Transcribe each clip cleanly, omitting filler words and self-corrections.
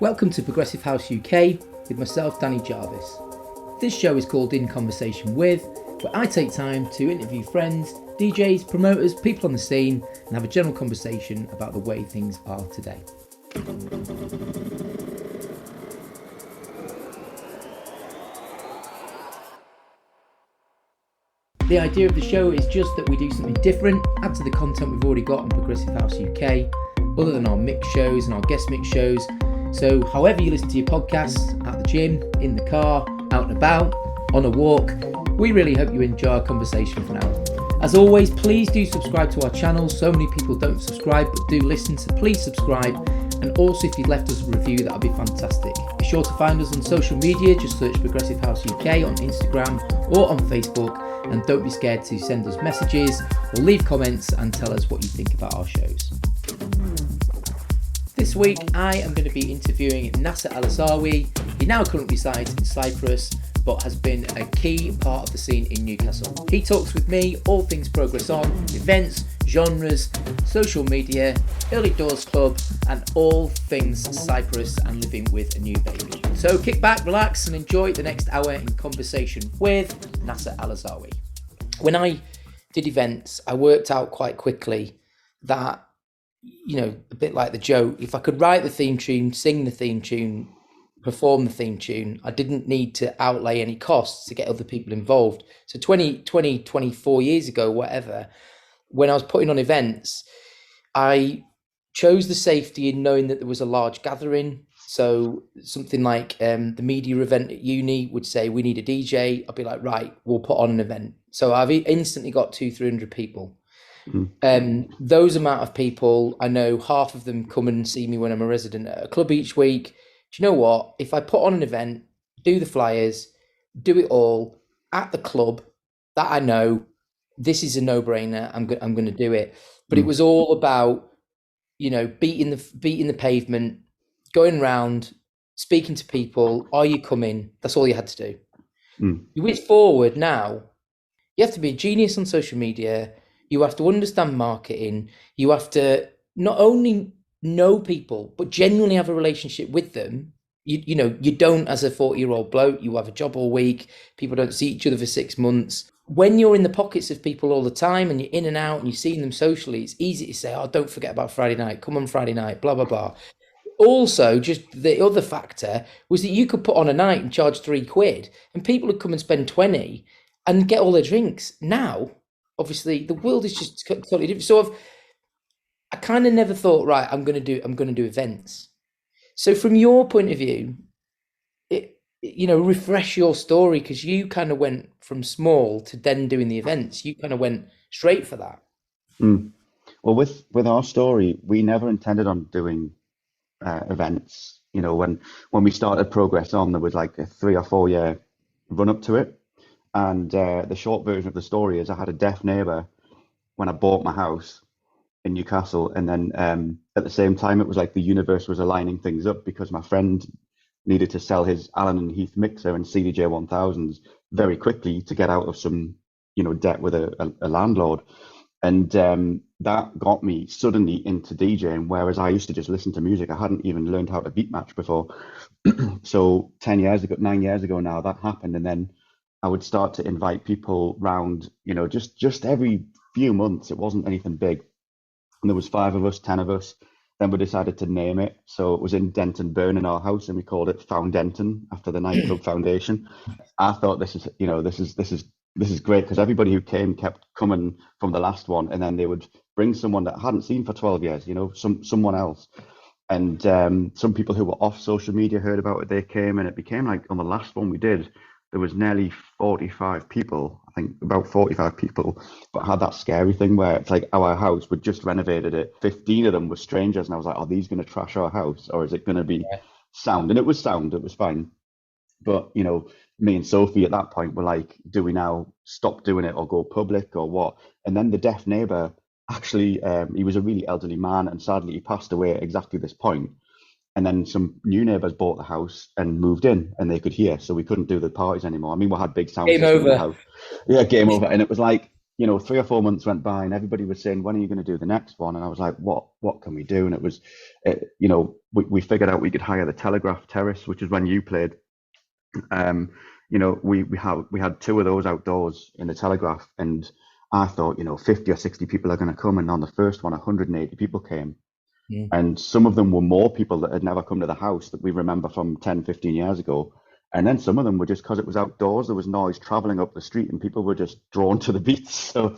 Welcome to Progressive House UK with myself, Danny Jarvis. This show is called In Conversation With, where I take time to interview friends, DJs, promoters, people on the scene, and have a general conversation about the way things are today. The idea of the show is just that we do something different, add to the content we've already got on Progressive House UK, other than our mix shows and our guest mix shows. So however you listen to your podcasts, at the gym, in the car, out and about, on a walk, we really hope you enjoy our conversation for now. As always, please do subscribe to our channel. So many people don't subscribe but do listen, so please subscribe. And also if you've left us a review, that would be fantastic. Be sure to find us on social media, just search Progressive House UK on Instagram or on Facebook. And don't be scared to send us messages or leave comments and tell us what you think about our shows. This week I am going to be interviewing Nasser Alazzawi. He now currently resides in Cyprus, but has been a key part of the scene in Newcastle. He talks with me all things Progress On, events, genres, social media, early doors club, and all things Cyprus and living with a new baby. So kick back, relax, and enjoy the next hour in conversation with Nasser Alazzawi. When I did events, I worked out quite quickly that, you know, a bit like the joke, if I could write the theme tune, sing the theme tune, perform the theme tune, I didn't need to outlay any costs to get other people involved. So 24 years ago, whatever, when I was putting on events, I chose the safety in knowing that there was a large gathering. So something like the media event at uni would say, we need a DJ. I'd be like, right, we'll put on an event. So I've instantly got 200-300 people. Those amount of people, I know half of them come and see me when I'm a resident at a club each week. Do you know what? If I put on an event, do the flyers, do it all at the club that I know, this is a no-brainer. I'm going to do it. But it was all about, you know, beating the pavement, going around, speaking to people. Are you coming? That's all you had to do. You whiz forward now. You have to be a genius on social media. You have to understand marketing. You have to not only know people, but genuinely have a relationship with them. You know, you don't as a 40-year-old bloke, you have a job all week. People don't see each other for 6 months. When you're in the pockets of people all the time and you're in and out and you're seeing them socially, it's easy to say, oh, don't forget about Friday night. Come on Friday night, blah, blah, blah. Also, just the other factor was that you could put on a night and charge £3 and people would come and spend 20 and get all their drinks. Now, obviously, the world is just totally different. So I kind of never thought, right, I'm going to do events. So from your point of view, refresh your story, because you kind of went from small to then doing the events. You kind of went straight for that. Well, with our story, we never intended on doing events. You know, when we started Progress On, there was like a 3 or 4 year run up to it. And the short version of the story is I had a deaf neighbour when I bought my house in Newcastle. And then at the same time, it was like the universe was aligning things up, because my friend needed to sell his Allen and Heath mixer and CDJ 1000s very quickly to get out of some, you know, debt with a landlord. And that got me suddenly into DJing, whereas I used to just listen to music. I hadn't even learned how to beat match before. So 9 years ago now, that happened. And then I would start to invite people round, you know, just every few months. It wasn't anything big. And there was 5 of us, 10 of us. Then we decided to name it. So it was in Denton Burn in our house, and we called it Found Denton after the nightclub foundation. I thought this is great, because everybody who came kept coming from the last one, and then they would bring someone that I hadn't seen for 12 years, you know, someone else. And some people who were off social media heard about it. They came, and it became like, on the last one we did, there was nearly 45 people, I think about 45 people, but had that scary thing where it's like our house, we'd just renovated it. 15 of them were strangers. And I was like, are these going to trash our house, or is it going to be sound? And it was sound, it was fine. But, you know, me and Sophie at that point were like, do we now stop doing it or go public or what? And then the deaf neighbour, actually, he was a really elderly man, and sadly he passed away at exactly this point. And then some new neighbours bought the house and moved in, and they could hear, so we couldn't do the parties anymore. I mean, we had big sound Game systems in the over. house. Yeah, game over. And it was like, 3 or 4 months went by, and everybody was saying, "When are you going to do the next one?" And I was like, "What can we do?" And we figured out we could hire the Telegraph Terrace, which is when you played. We had two of those outdoors in the Telegraph, and I thought, 50 or 60 people are going to come, and on the first one, 180 people came. Yeah. And some of them were more people that had never come to the house that we remember from 10, 15 years ago. And then some of them were just because it was outdoors, there was noise traveling up the street and people were just drawn to the beats. So,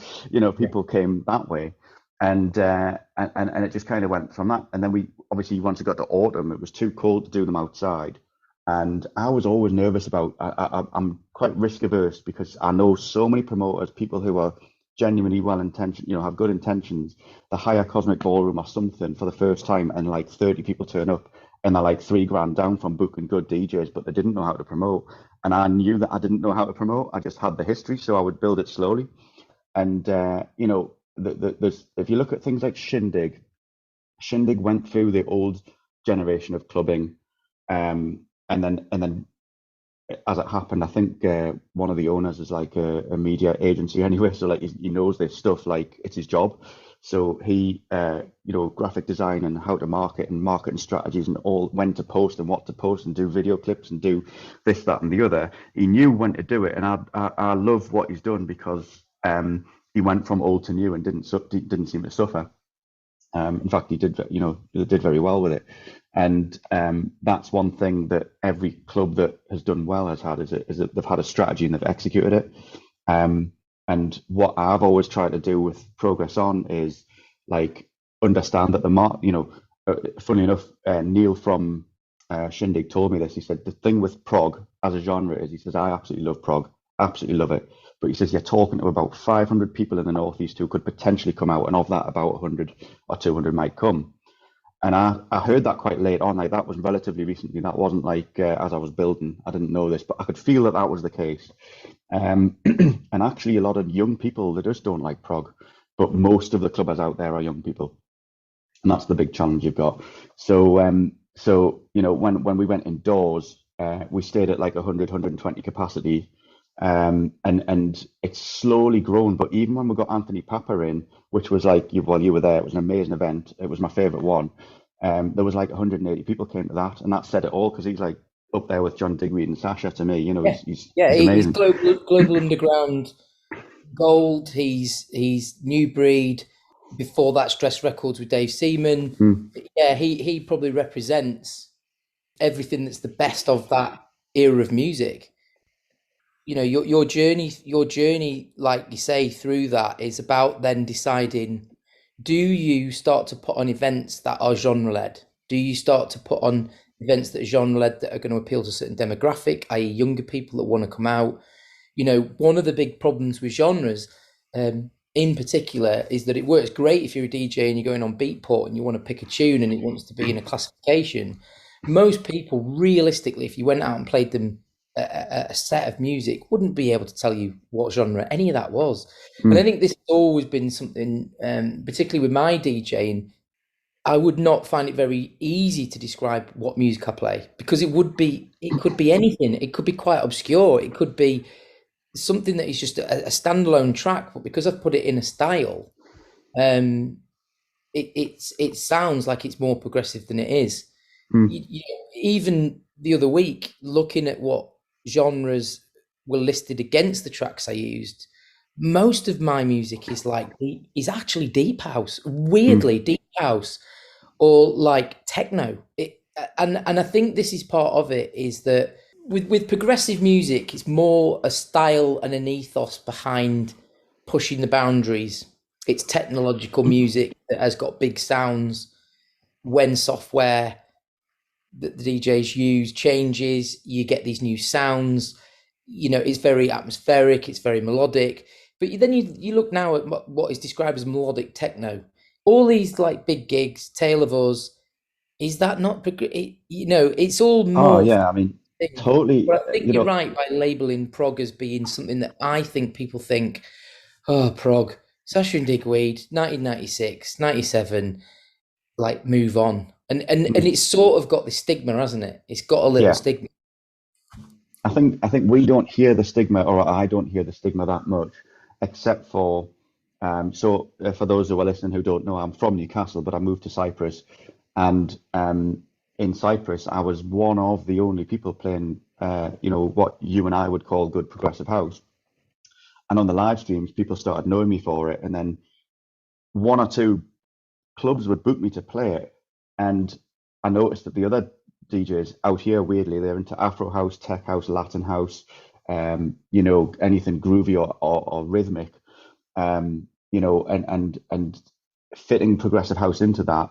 people came that way. And it just kind of went from that. And then obviously once it got to autumn, it was too cold to do them outside. And I was always nervous I'm quite risk averse because I know so many promoters, people who are genuinely well intentioned, have good intentions. They hire Cosmic Ballroom or something for the first time and like 30 people turn up and they're like $3,000 down from booking good DJs, but they didn't know how to promote. And I knew that I didn't know how to promote. I just had the history, so I would build it slowly. And, if you look at things like Shindig went through the old generation of clubbing. And then as it happened, I think one of the owners is like a media agency anyway, so like he knows this stuff, like it's his job. So he, graphic design and how to market and marketing strategies and all, when to post and what to post and do video clips and do this, that, and the other. He knew when to do it, and I love what he's done because he went from old to new and didn't seem to suffer. In fact, he did very well with it. And that's one thing that every club that has done well has had is that they've had a strategy and they've executed it. And what I've always tried to do with Progress On is like understand that funny enough, Neil from Shindig told me this. He said the thing with prog as a genre is, he says, I absolutely love prog, absolutely love it. But he says you're talking to about 500 people in the Northeast who could potentially come out, and of that, about 100 or 200 might come. And I heard that quite late on. Like that was relatively recently. That wasn't like as I was building. I didn't know this, but I could feel that was the case. And actually, a lot of young people, they just don't like prog. But most of the clubbers out there are young people, and that's the big challenge you've got. So, when we went indoors, we stayed at like 100, 120 capacity. And it's slowly grown. But even when we got Anthony Papa in, which was like, you were there, it was an amazing event. It was my favorite one. There was like 180 people came to that, and that said it all because he's like up there with John Digweed and Sasha to me. He's amazing. He's global underground gold. He's new breed. Before that, Stress Records with Dave Seaman. Yeah, he probably represents everything that's the best of that era of music. Your journey, like you say, through that is about then deciding, do you start to put on events that are genre-led? Do you start to put on events that are genre-led that are going to appeal to a certain demographic, i.e. younger people that want to come out? One of the big problems with genres, in particular, is that it works great if you're a DJ and you're going on Beatport and you want to pick a tune and it wants to be in a classification. Most people, realistically, if you went out and played them a set of music, wouldn't be able to tell you what genre any of that was. And I think this has always been something, particularly with my DJing, I would not find it very easy to describe what music I play, because it could be anything. It could be quite obscure. It could be something that is just a standalone track, but because I've put it in a style, it sounds like it's more progressive than it is. Even the other week, looking at what genres were listed against the tracks I used, most of my music is actually deep house, weirdly deep house, or like techno. And I think this is part of it, is that with progressive music, it's more a style and an ethos behind pushing the boundaries. It's technological music that has got big sounds. When software that the DJs use changes, you get these new sounds. It's very atmospheric, it's very melodic. But then you look now at what is described as melodic techno. All these like big gigs, Tale of Us, is that not? It's all more. Oh yeah, I mean, totally. But I think you're right by labeling prog as being something that I think people think, oh, prog, Sasha and Digweed, 1996, 97, like move on. And it's sort of got this stigma, hasn't it? It's got a little stigma. I think we don't hear the stigma, or I don't hear the stigma that much, except for For those who are listening who don't know, I'm from Newcastle, but I moved to Cyprus, and in Cyprus, I was one of the only people playing, what you and I would call good progressive house. And on the live streams, people started knowing me for it, and then one or two clubs would book me to play it. And I noticed that the other DJs out here, weirdly, they're into Afro house, tech house, Latin house, anything groovy or rhythmic, and fitting progressive house into that.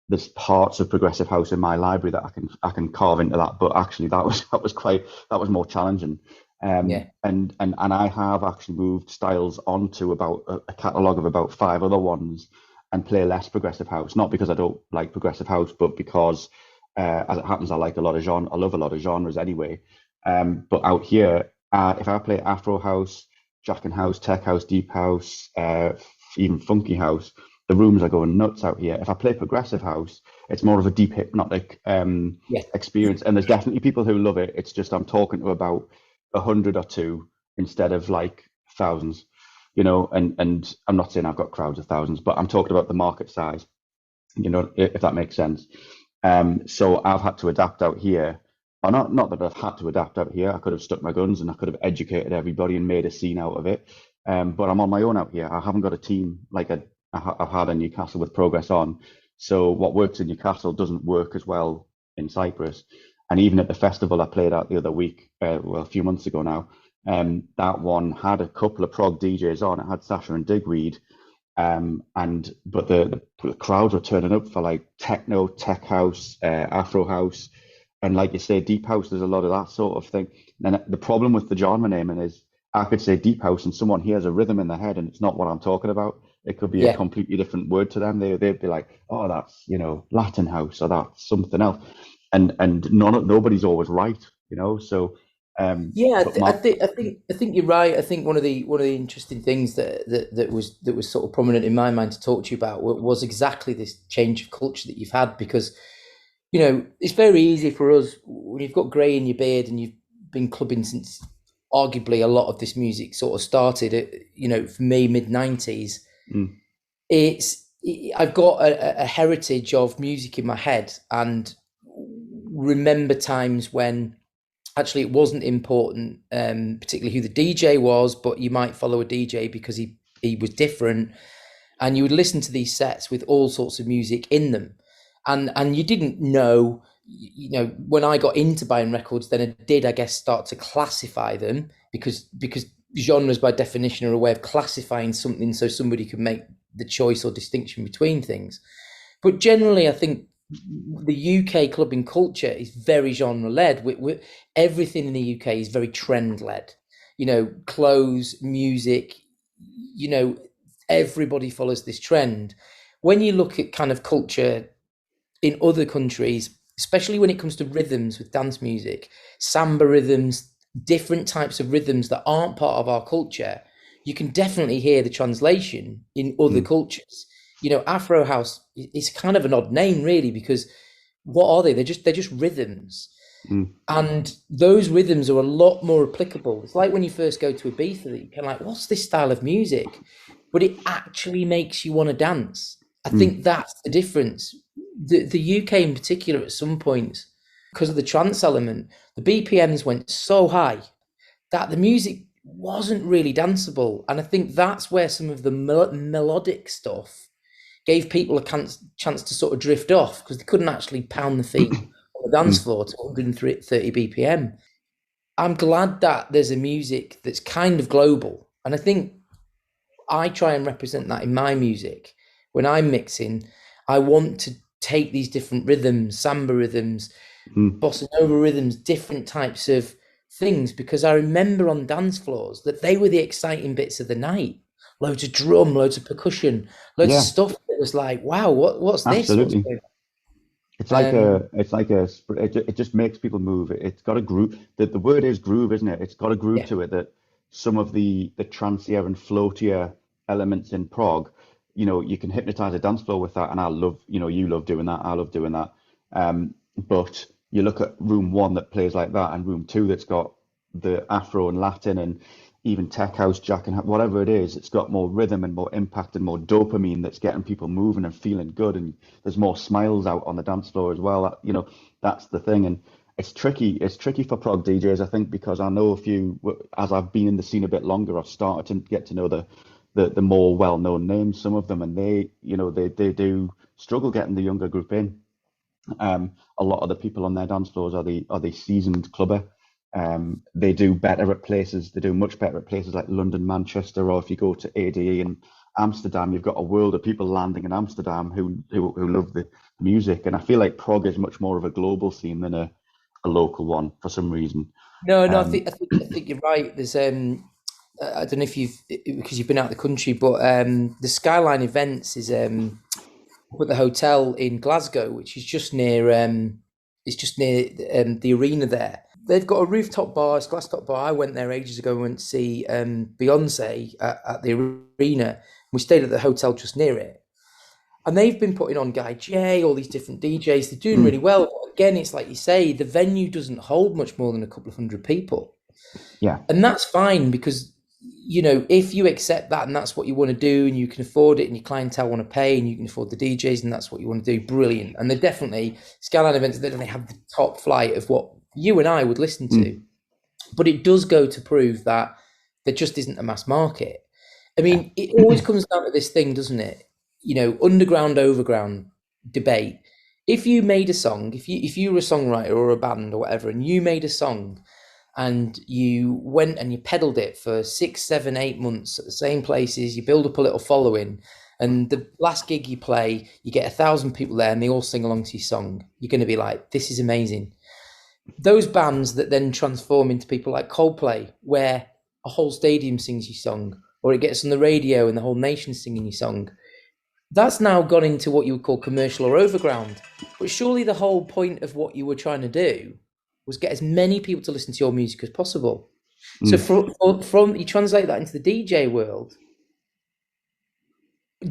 There's parts of progressive house in my library that I can carve into that, but actually that was more challenging. Yeah. And I have actually moved styles onto about a catalogue of about 5 other ones and play less progressive house, not because I don't like progressive house, but because as it happens, I love a lot of genres anyway. But out here, if I play Afro house, Jackin house, tech house, deep house, even funky house, the rooms are going nuts out here. If I play progressive house, it's more of a deep hypnotic experience. And there's definitely people who love it. It's just I'm talking to about 100 or 2 instead of like thousands, and I'm not saying I've got crowds of thousands, but I'm talking about the market size, if that makes sense. So I've had to adapt out here. Or not that I've had to adapt out here. I could have stuck my guns and I could have educated everybody and made a scene out of it. But I'm on my own out here. I haven't got a team like I've had in Newcastle with Progress On. So what works in Newcastle doesn't work as well in Cyprus. And even at the festival I played at the other week, a few months ago now, that one had a couple of prog DJs on. It had Sasha and Digweed, but the crowds were turning up for like techno, tech house, Afro house, and like you say, deep house. There's a lot of that sort of thing. And the problem with the genre naming is I could say deep house and someone hears a rhythm in their head and it's not what I'm talking about. It could be a completely different word to them. They'd be like, oh, that's Latin house, or that's something else. And nobody's always right, So I think you're right. I think one of the interesting things that was sort of prominent in my mind to talk to you about was exactly this change of culture that you've had, because it's very easy for us when you've got grey in your beard and you've been clubbing since arguably a lot of this music sort of started at, for me, mid-90s. I've got a heritage of music in my head and remember times when actually it wasn't important, particularly who the DJ was, but you might follow a DJ because he was different, and you would listen to these sets with all sorts of music in them, and you didn't know, when I got into buying records, then I guess start to classify them because genres by definition are a way of classifying something so somebody could make the choice or distinction between things. But generally, I think the UK clubbing culture is very genre led. Everything in the UK is very trend led. Clothes, music. Everybody follows this trend. When you look at kind of culture in other countries, especially when it comes to rhythms with dance music, samba rhythms, different types of rhythms that aren't part of our culture, you can definitely hear the translation in other cultures. Afro house is kind of an odd name, really, because what are they? They're just rhythms. And those rhythms are a lot more applicable. It's like when you first go to Ibiza, that you're kind of like, what's this style of music? But it actually makes you want to dance. I think that's the difference. The UK in particular, at some points, because of the trance element, the BPMs went so high that the music wasn't really danceable. And I think that's where some of the melodic stuff gave people a chance to sort of drift off, because they couldn't actually pound the feet on the dance floor to 130 BPM. I'm glad that there's a music that's kind of global. And I think I try and represent that in my music. When I'm mixing, I want to take these different rhythms, samba rhythms, bossa nova rhythms, different types of things, because I remember on dance floors that they were the exciting bits of the night. Loads of drum, loads of percussion, loads of stuff that was like, wow, what's this? Absolutely. It just makes people move. It's got a groove. The word is groove, isn't it? It's got a groove to it that some of the trancier and floatier elements in prog, you can hypnotize a dance floor with that. And I love, you love doing that. I love doing that. But you look at room 1 that plays like that, and room 2 that's got the Afro and Latin, and even tech house, jack and whatever it is, it's got more rhythm and more impact and more dopamine that's getting people moving and feeling good. And there's more smiles out on the dance floor as well. That's the thing. And it's tricky. It's tricky for prog DJs, I think, because I know a few, as I've been in the scene a bit longer, I've started to get to know the more well-known names, some of them, and they do struggle getting the younger group in. A lot of the people on their dance floors are the seasoned clubber. They do better at places. They do much better at places like London, Manchester, or if you go to ADE in Amsterdam, you've got a world of people landing in Amsterdam who love the music. And I feel like prog is much more of a global scene than a local one for some reason. No, no, Um, I think you're right. There's I don't know if you've because you've been out of the country, but the Skyline Events is up at the hotel in Glasgow, which is just near it's just near the arena there. They've got a rooftop bar, it's a glass top bar. I went there ages ago and went to see Beyonce at the arena. We stayed at the hotel just near it. And they've been putting on Guy J, all these different DJs. They're doing really well. But again, it's like you say, the venue doesn't hold much more than a couple of hundred people. yeah, And that's fine because, if you accept that and that's what you want to do and you can afford it and your clientele want to pay and you can afford the DJs and that's what you want to do, brilliant. And they definitely, Skyline Events, they definitely have the top flight of what you and I would listen to. But it does go to prove that there just isn't a mass market. I mean, it always comes down to this thing, doesn't it? Underground, overground debate. If you made a song, if you were a songwriter or a band or whatever, and you made a song and you went and you peddled it for 6, 7, 8 months at the same places, you build up a little following, and the last gig you play, you get 1,000 people there and they all sing along to your song, you're going to be like, this is amazing. Those bands that then transform into people like Coldplay, where a whole stadium sings your song, or it gets on the radio and the whole nation's singing your song, that's now gone into what you would call commercial or overground. But surely the whole point of what you were trying to do was get as many people to listen to your music as possible. So from you translate that into the DJ world,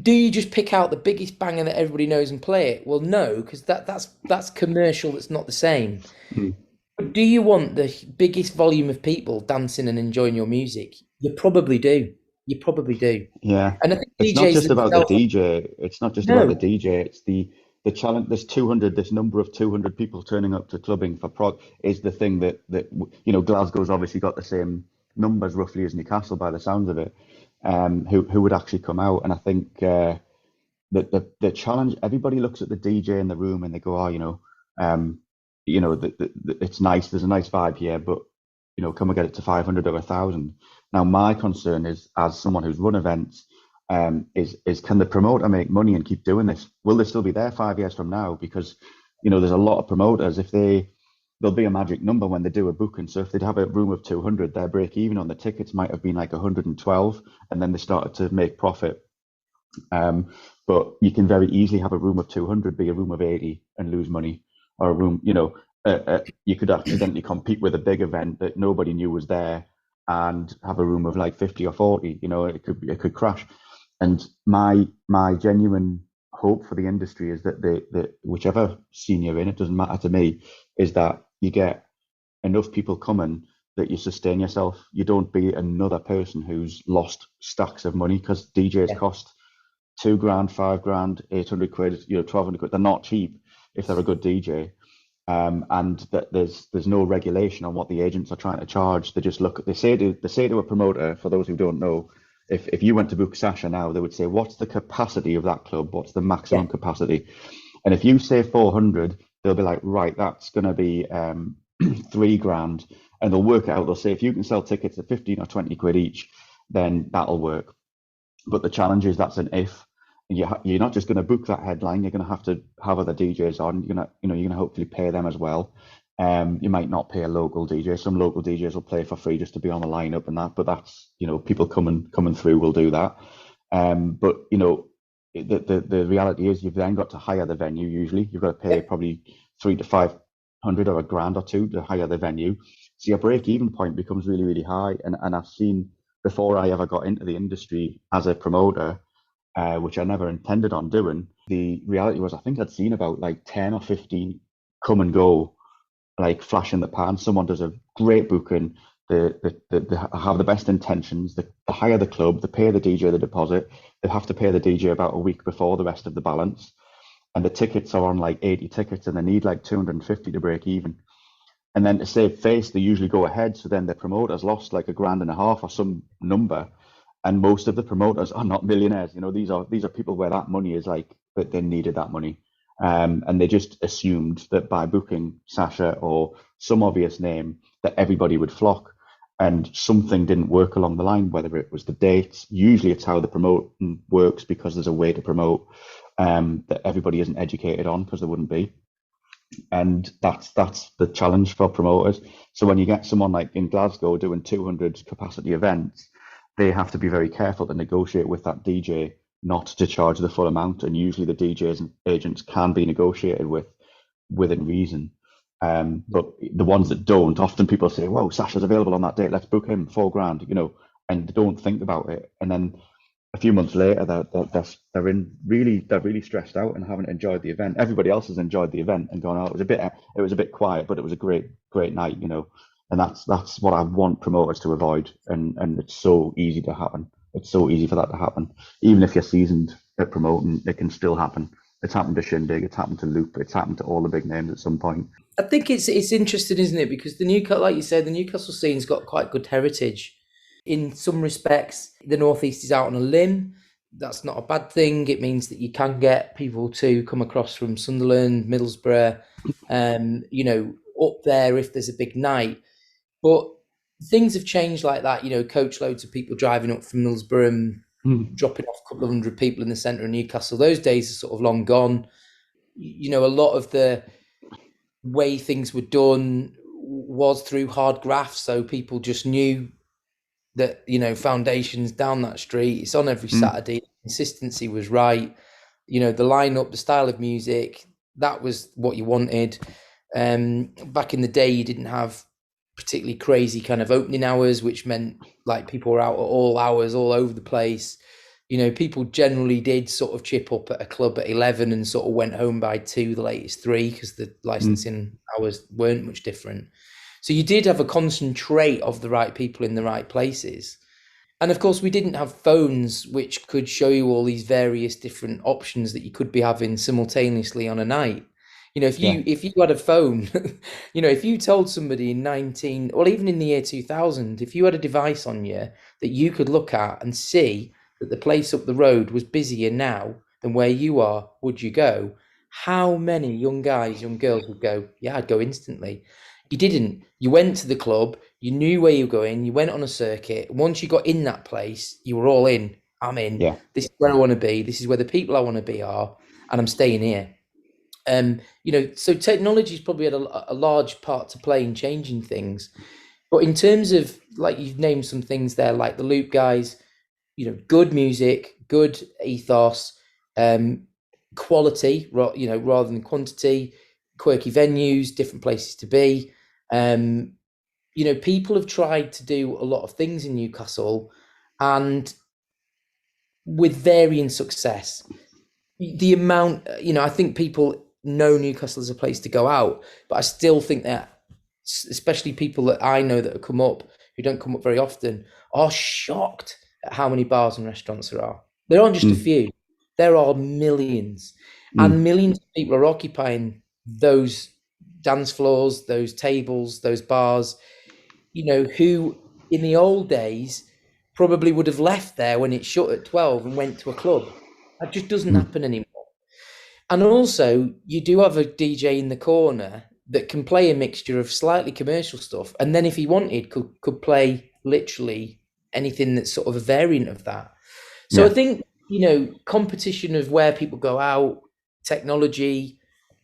do you just pick out the biggest banger that everybody knows and play it? Well, no, because that's commercial. That's not the same. But do you want the biggest volume of people dancing and enjoying your music? You probably do. You probably do. Yeah, And I think it's not DJs just about the themselves, DJ. It's not just about the no, DJ. It's the challenge. There's 200. This number of 200 people turning up to clubbing for prog is the thing that Glasgow's obviously got the same numbers roughly as Newcastle by the sounds of it. Who would actually come out? And I think that the challenge. Everybody looks at the DJ in the room and they go, oh, it's nice. There's a nice vibe here, but can we get it to 500 or 1,000? Now, my concern is, as someone who's run events, is can the promoter make money and keep doing this? Will they still be there 5 years from now? Because there's a lot of promoters. If there'll be a magic number when they do a booking. So if they'd have a room of 200, their break even on the tickets might have been like 112, and then they started to make profit. But you can very easily have a room of 200 be a room of 80 and lose money, or a room, you could accidentally compete with a big event that nobody knew was there and have a room of like 50 or 40. It could crash. And my genuine hope for the industry is that whichever scene you're in, it doesn't matter to me, is that you get enough people coming that you sustain yourself. You don't be another person who's lost stacks of money, because DJs cost 2 grand, 5 grand, 800 quid, 1,200 quid. They're not cheap if they're a good DJ. And that there's no regulation on what the agents are trying to charge. They just they say to a promoter, for those who don't know, if you went to book Sasha now, they would say, what's the capacity of that club? What's the maximum capacity? And if you say 400, they'll be like, right, that's going to be 3 grand. And they'll work it out. They'll say, if you can sell tickets at 15 or 20 quid each, then that'll work. But the challenge is that's an if. And you're not just going to book that headline. You're going to have other DJs on. You're going to hopefully pay them as well. You might not pay a local DJ. Some local DJs will play for free just to be on the lineup and that. But that's people coming through will do that. But the reality is you've then got to hire the venue. Usually you've got to pay probably 300 to 500 or a grand or two to hire the venue. So your break even point becomes really, really high. And I've seen, before I ever got into the industry as a promoter, which I never intended on doing, the reality was I think I'd seen about like 10 or 15 come and go, like flash in the pan. Someone does a great booking, they have the best intentions. They hire the club, they pay the DJ the deposit. They have to pay the DJ about a week before the rest of the balance. And the tickets are on like 80 tickets and they need like 250 to break even. And then to save face, they usually go ahead. So then the promoters lost like £1.5 grand or some number. And most of the promoters are not millionaires. You know, these are people where that money is like, that they needed that money. And they just assumed that by booking Sasha or some obvious name that everybody would flock. And something didn't work along the line, whether it was the dates. Usually it's how the promoting works, because there's a way to promote that everybody isn't educated on, because there wouldn't be. And that's the challenge for promoters. So when you get someone like in Glasgow doing 200 capacity events, they have to be very careful to negotiate with that DJ not to charge the full amount. And usually the DJs and agents can be negotiated with within reason. But the ones that don't, often people say, "Whoa, Sasha's available on that date. Let's book him, £4 grand," and they don't think about it. And then a few months later, they're really stressed out and haven't enjoyed the event. Everybody else has enjoyed the event and gone, "Oh, it was a bit quiet, but it was a great night," And that's what I want promoters to avoid. And it's so easy to happen. It's so easy for that to happen. Even if you're seasoned at promoting, it can still happen. It's happened to Shindig. It's happened to Loop. It's happened to all the big names at some point. I think it's interesting, isn't it? Because like you said, the Newcastle scene's got quite good heritage. In some respects, the Northeast is out on a limb. That's not a bad thing. It means that you can get people to come across from Sunderland, Middlesbrough, up there if there's a big night. But things have changed like that. Coach loads of people driving up from Middlesbrough and dropping off a couple of hundred people in the centre of Newcastle. Those days are sort of long gone. A lot of the way things were done was through hard graphs, so people just knew that Foundations down that street, it's on every Saturday. Consistency was right. The lineup, the style of music, that was what you wanted. Back in the day, you didn't have particularly crazy kind of opening hours, which meant like people were out at all hours, all over the place. People generally did sort of chip up at a club at 11 and sort of went home by 2, the latest 3, because the licensing hours weren't much different. So you did have a concentrate of the right people in the right places. And of course, we didn't have phones which could show you all these various different options that you could be having simultaneously on a night. If you had a phone, if you told somebody even in the year 2000, if you had a device on you that you could look at and see that the place up the road was busier now than where you are, would you go? How many young guys, young girls would go, "Yeah, I'd go instantly." You didn't. You went to the club, you knew where you were going, you went on a circuit. Once you got in that place, you were all in. I'm in. Yeah. This is where I want to be. This is where the people I want to be are, and I'm staying here. So technology's probably had a large part to play in changing things. But in terms of, like, you've named some things there, like the Loop guys, good music, good ethos, quality, rather than quantity, quirky venues, different places to be. People have tried to do a lot of things in Newcastle, and with varying success. The amount, I think people know Newcastle as a place to go out, but I still think that, especially people that I know that have come up, who don't come up very often, are shocked at how many bars and restaurants there are. There aren't just a few. There are millions. And millions of people are occupying those dance floors, those tables, those bars, who in the old days probably would have left there when it shut at 12 and went to a club. That just doesn't happen anymore. And also, you do have a DJ in the corner that can play a mixture of slightly commercial stuff, and then if he wanted, could play literally anything that's sort of a variant of that. So I think, competition of where people go out, technology,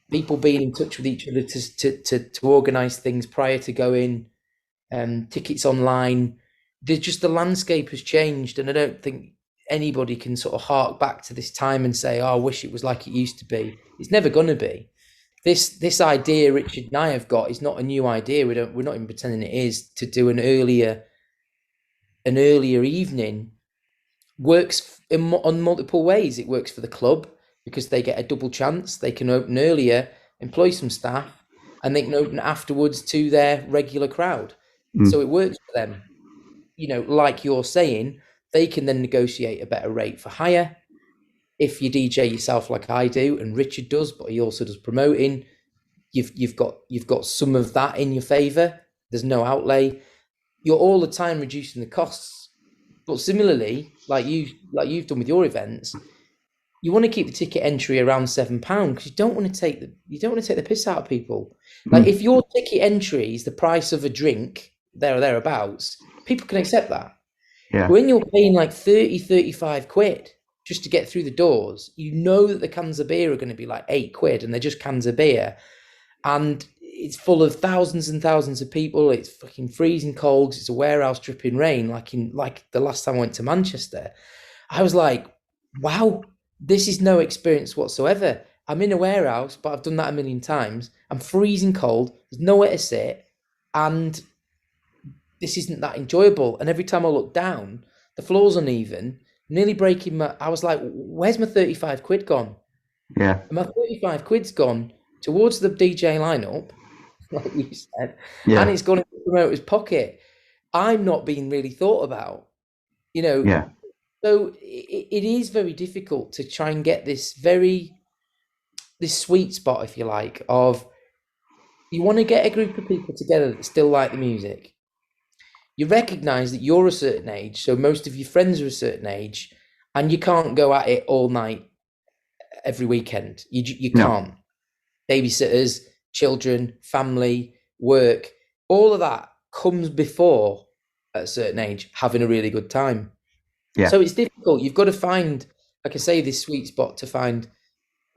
people being in touch with each other to organise things prior to going, tickets online. The landscape has changed, and I don't think anybody can sort of hark back to this time and say, "Oh, I wish it was like it used to be." It's never going to be. This idea Richard and I have got is not a new idea. We're not even pretending it is. To do an earlier evening works on multiple ways. It works for the club because they get a double chance. They can open earlier, employ some staff, and they can open afterwards to their regular crowd. Mm. So it works for them. Like you're saying, they can then negotiate a better rate for hire. If you DJ yourself like I do, and Richard does, but he also does promoting, you've got some of that in your favour. There's no outlay. You're all the time reducing the costs. But similarly, like you've done with your events, you want to keep the ticket entry around £7 because you don't want to take the piss out of people. Like Mm. if your ticket entry is the price of a drink there or thereabouts, people can accept that. Yeah. When you're paying like 30, 35 quid just to get through the doors, you know that the cans of beer are going to be like 8 quid and they're just cans of beer. And it's full of thousands and thousands of people. It's fucking freezing cold. It's a warehouse dripping rain, like the last time I went to Manchester. I was like, wow, this is no experience whatsoever. I'm in a warehouse, but I've done that a million times. I'm freezing cold. There's nowhere to sit, and this isn't that enjoyable. And every time I look down, the floor's uneven, nearly breaking my. I was like, where's my 35 quid gone? Yeah. And my 35 quid's gone towards the DJ lineup, like you said, and Yeah. it's gone into the promoter's pocket. I'm not being really thought about, you know. Yeah. So it is very difficult to try and get this sweet spot, if you like, of you want to get a group of people together that still like the music. You recognize that you're a certain age, so most of your friends are a certain age, and you can't go at it all night every weekend. You No. can't. Babysitters, children, family, work, all of that comes before at a certain age having a really good time. Yeah. So it's difficult. You've got to find, like I say, this sweet spot to find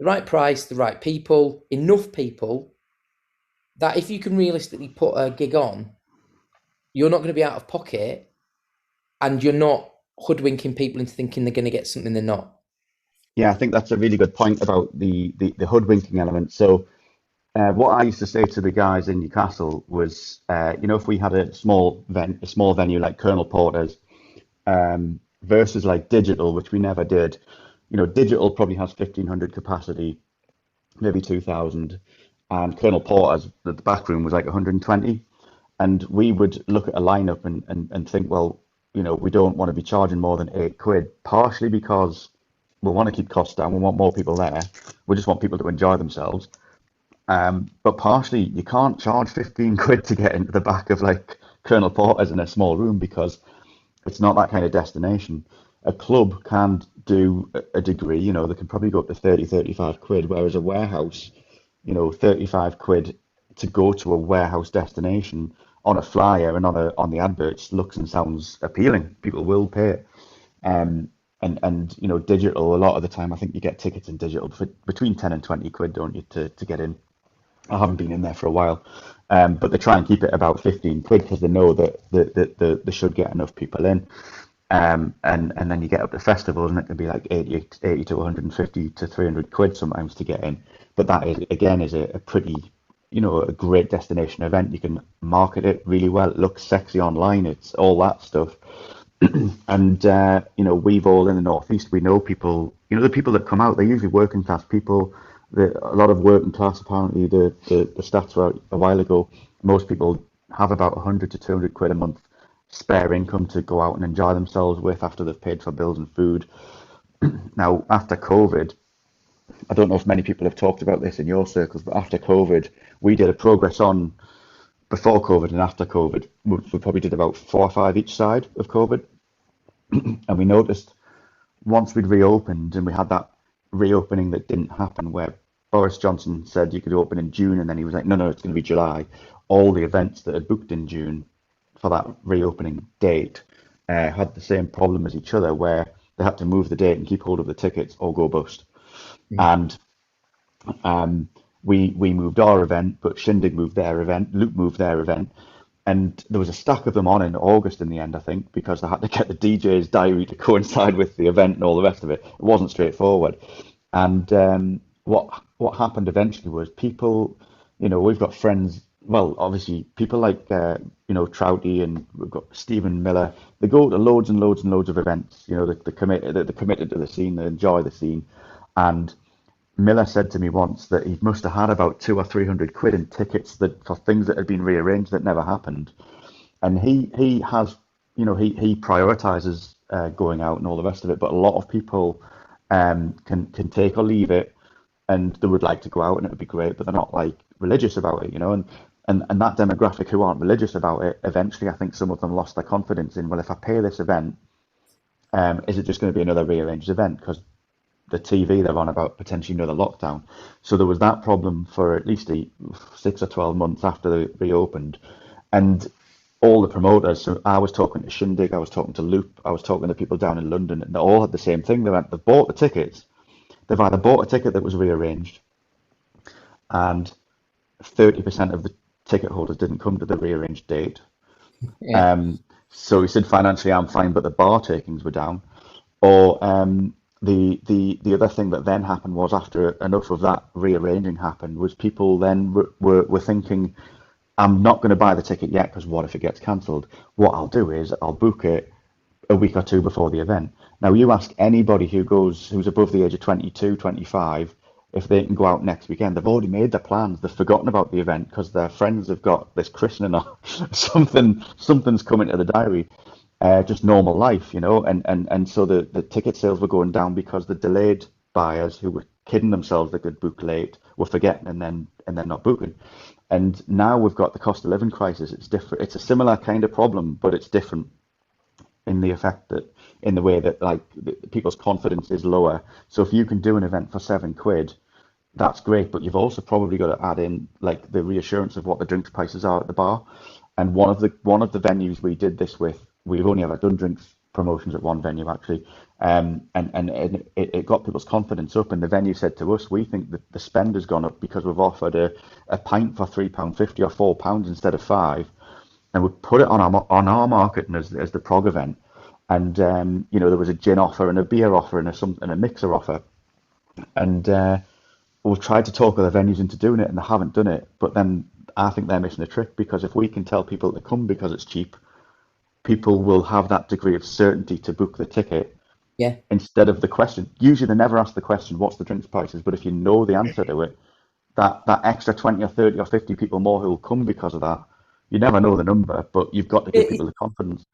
the right price, the right people, enough people that if you can realistically put a gig on, you're not going to be out of pocket and you're not hoodwinking people into thinking they're going to get something they're not. Yeah, I think that's a really good point about the hoodwinking element. So, what I used to say to the guys in Newcastle was, if we had a small venue like Colonel Porter's, versus like digital, which we never did. Digital probably has 1,500 capacity, maybe 2,000, and Colonel Porter's, the back room was like 120. And we would look at a lineup and think, well, we don't want to be charging more than 8 quid, partially because we want to keep costs down, we want more people there, we just want people to enjoy themselves. But partially, you can't charge 15 quid to get into the back of like Colonel Porter's in a small room because it's not that kind of destination. A club can do a degree, they can probably go up to 30, 35 quid, whereas a warehouse, 35 quid to go to a warehouse destination on a flyer and on the adverts looks and sounds appealing. People will pay it. And digital, a lot of the time, I think you get tickets in digital for between 10 and 20 quid, don't you, to get in. I haven't been in there for a while, but they try and keep it about 15 quid because they know that they should get enough people in. And then you get up to festivals and it can be like 80 to 150 to 300 quid sometimes to get in. But that is, again, is a pretty, a great destination event. You can market it really well. It looks sexy online. It's all that stuff. And, we've all in the Northeast, we know people, the people that come out, they're usually working class people. A lot of working class, apparently, the stats were out a while ago. Most people have about 100 to 200 quid a month spare income to go out and enjoy themselves with after they've paid for bills and food. Now, after COVID, I don't know if many people have talked about this in your circles, but after COVID, we did a progress on before COVID and after COVID. We probably did about 4 or 5 each side of COVID. And we noticed once we'd reopened and we had that reopening that didn't happen where Boris Johnson said you could open in June and then he was like, no, it's going to be July. All the events that had booked in June for that reopening date had the same problem as each other where they had to move the date and keep hold of the tickets or go bust. Mm. And we moved our event, but Shindig moved their event, Luke moved their event, and there was a stack of them on in August in the end, I think, because they had to get the DJ's diary to coincide with the event and all the rest of it. It wasn't straightforward. And what happened eventually was people, we've got friends. Well, obviously, people like Trouty, and we've got Stephen Miller. They go to loads and loads and loads of events. They're committed to the scene. They enjoy the scene, and Miller said to me once that he must have had about 200 or 300 quid in tickets that for things that had been rearranged that never happened. and he has, he prioritizes going out and all the rest of it. But a lot of people can take or leave it, and they would like to go out and it would be great, but they're not like religious about it, and that demographic who aren't religious about it, eventually I think some of them lost their confidence in, well, if I pay this event, is it just going to be another rearranged event? Because the TV they're on about potentially another lockdown. So there was that problem for at least 6 or 12 months after they reopened. And all the promoters, so I was talking to Shindig, I was talking to Loop, I was talking to people down in London, and they all had the same thing. They've bought the tickets. They've either bought a ticket that was rearranged, and 30% of the ticket holders didn't come to the rearranged date. Yeah. So he said financially I'm fine, but the bar takings were down. Or the other thing that then happened was, after enough of that rearranging happened, was people then were thinking, I'm not going to buy the ticket yet because what if it gets cancelled? What I'll do is I'll book it a week or two before the event. Now, you ask anybody who's above the age of 22, 25, if they can go out next weekend. They've already made their plans. They've forgotten about the event because their friends have got this christening or something's coming to the diary. Just normal life, and so the ticket sales were going down because the delayed buyers who were kidding themselves they could book late were forgetting and then not booking. And now we've got the cost of living crisis. It's different. It's a similar kind of problem, but it's different in the effect that, in the way that, like, people's confidence is lower. So if you can do an event for £7, that's great, but you've also probably got to add in like the reassurance of what the drinks prices are at the bar. And one of the venues we did this with, we've only ever done drinks promotions at one venue actually, and it got people's confidence up. And the venue said to us, we think that the spend has gone up because we've offered a pint for £3.50 or £4 instead of £5, and we put it on our marketing as the prog event. And there was a gin offer and a beer offer and a mixer offer, and we've tried to talk other venues into doing it, and they haven't done it. But then I think they're missing a trick, because if we can tell people to come because it's cheap, people will have that degree of certainty to book the ticket. Yeah. Instead of the question. Usually they never ask the question, what's the drinks prices? But if you know the answer to it, that extra 20 or 30 or 50 people more who will come because of that, you never know the number, but you've got to give people the confidence.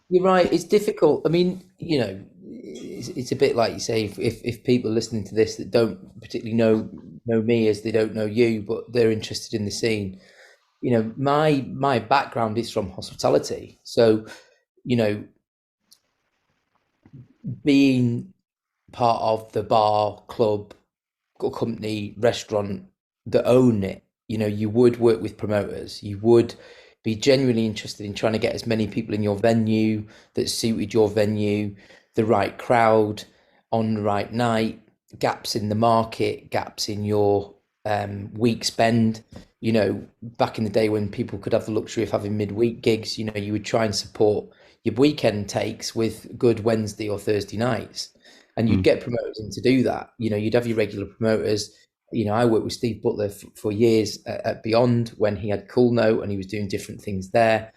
You're right. It's difficult. I mean, it's a bit like you say, if people listening to this that don't particularly know me as they don't know you, but they're interested in the scene. My background is from hospitality. So, being part of the bar, club, or company, restaurant that own it, you would work with promoters. You would be genuinely interested in trying to get as many people in your venue that suited your venue, the right crowd on the right night, gaps in the market, gaps in your week spend. Back in the day when people could have the luxury of having midweek gigs, you would try and support your weekend takes with good Wednesday or Thursday nights, and you'd get promoters in to do that. You'd have your regular promoters. I worked with Steve Butler for years at Beyond when he had Cool Note and he was doing different things there.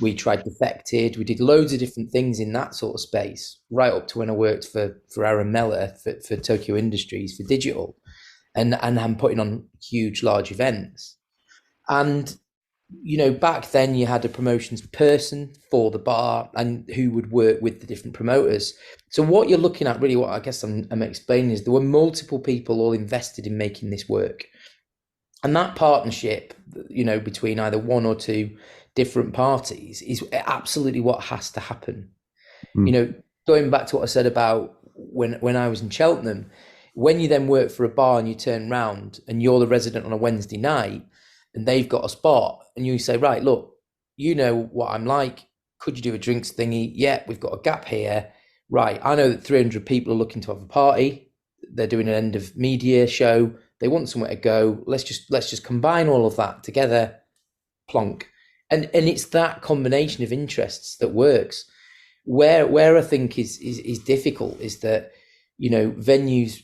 We tried Defected. We did loads of different things in that sort of space, right up to when I worked for Aaron Meller for Tokyo Industries for digital, and I'm putting on huge, large events. And back then you had a promotions person for the bar and who would work with the different promoters. So what you're looking at, really, what I guess I'm explaining, is there were multiple people all invested in making this work. And that partnership, between either one or two different parties is absolutely what has to happen. Going back to what I said about when I was in Cheltenham, when you then work for a bar and you turn round and you're the resident on a Wednesday night and they've got a spot and you say, right, look, you know what I'm like. Could you do a drinks thingy? Yeah, we've got a gap here. Right. I know that 300 people are looking to have a party. They're doing an end of media show. They want somewhere to go. Let's just combine all of that together. Plonk. And it's that combination of interests that works. Where I think is difficult is that, venues,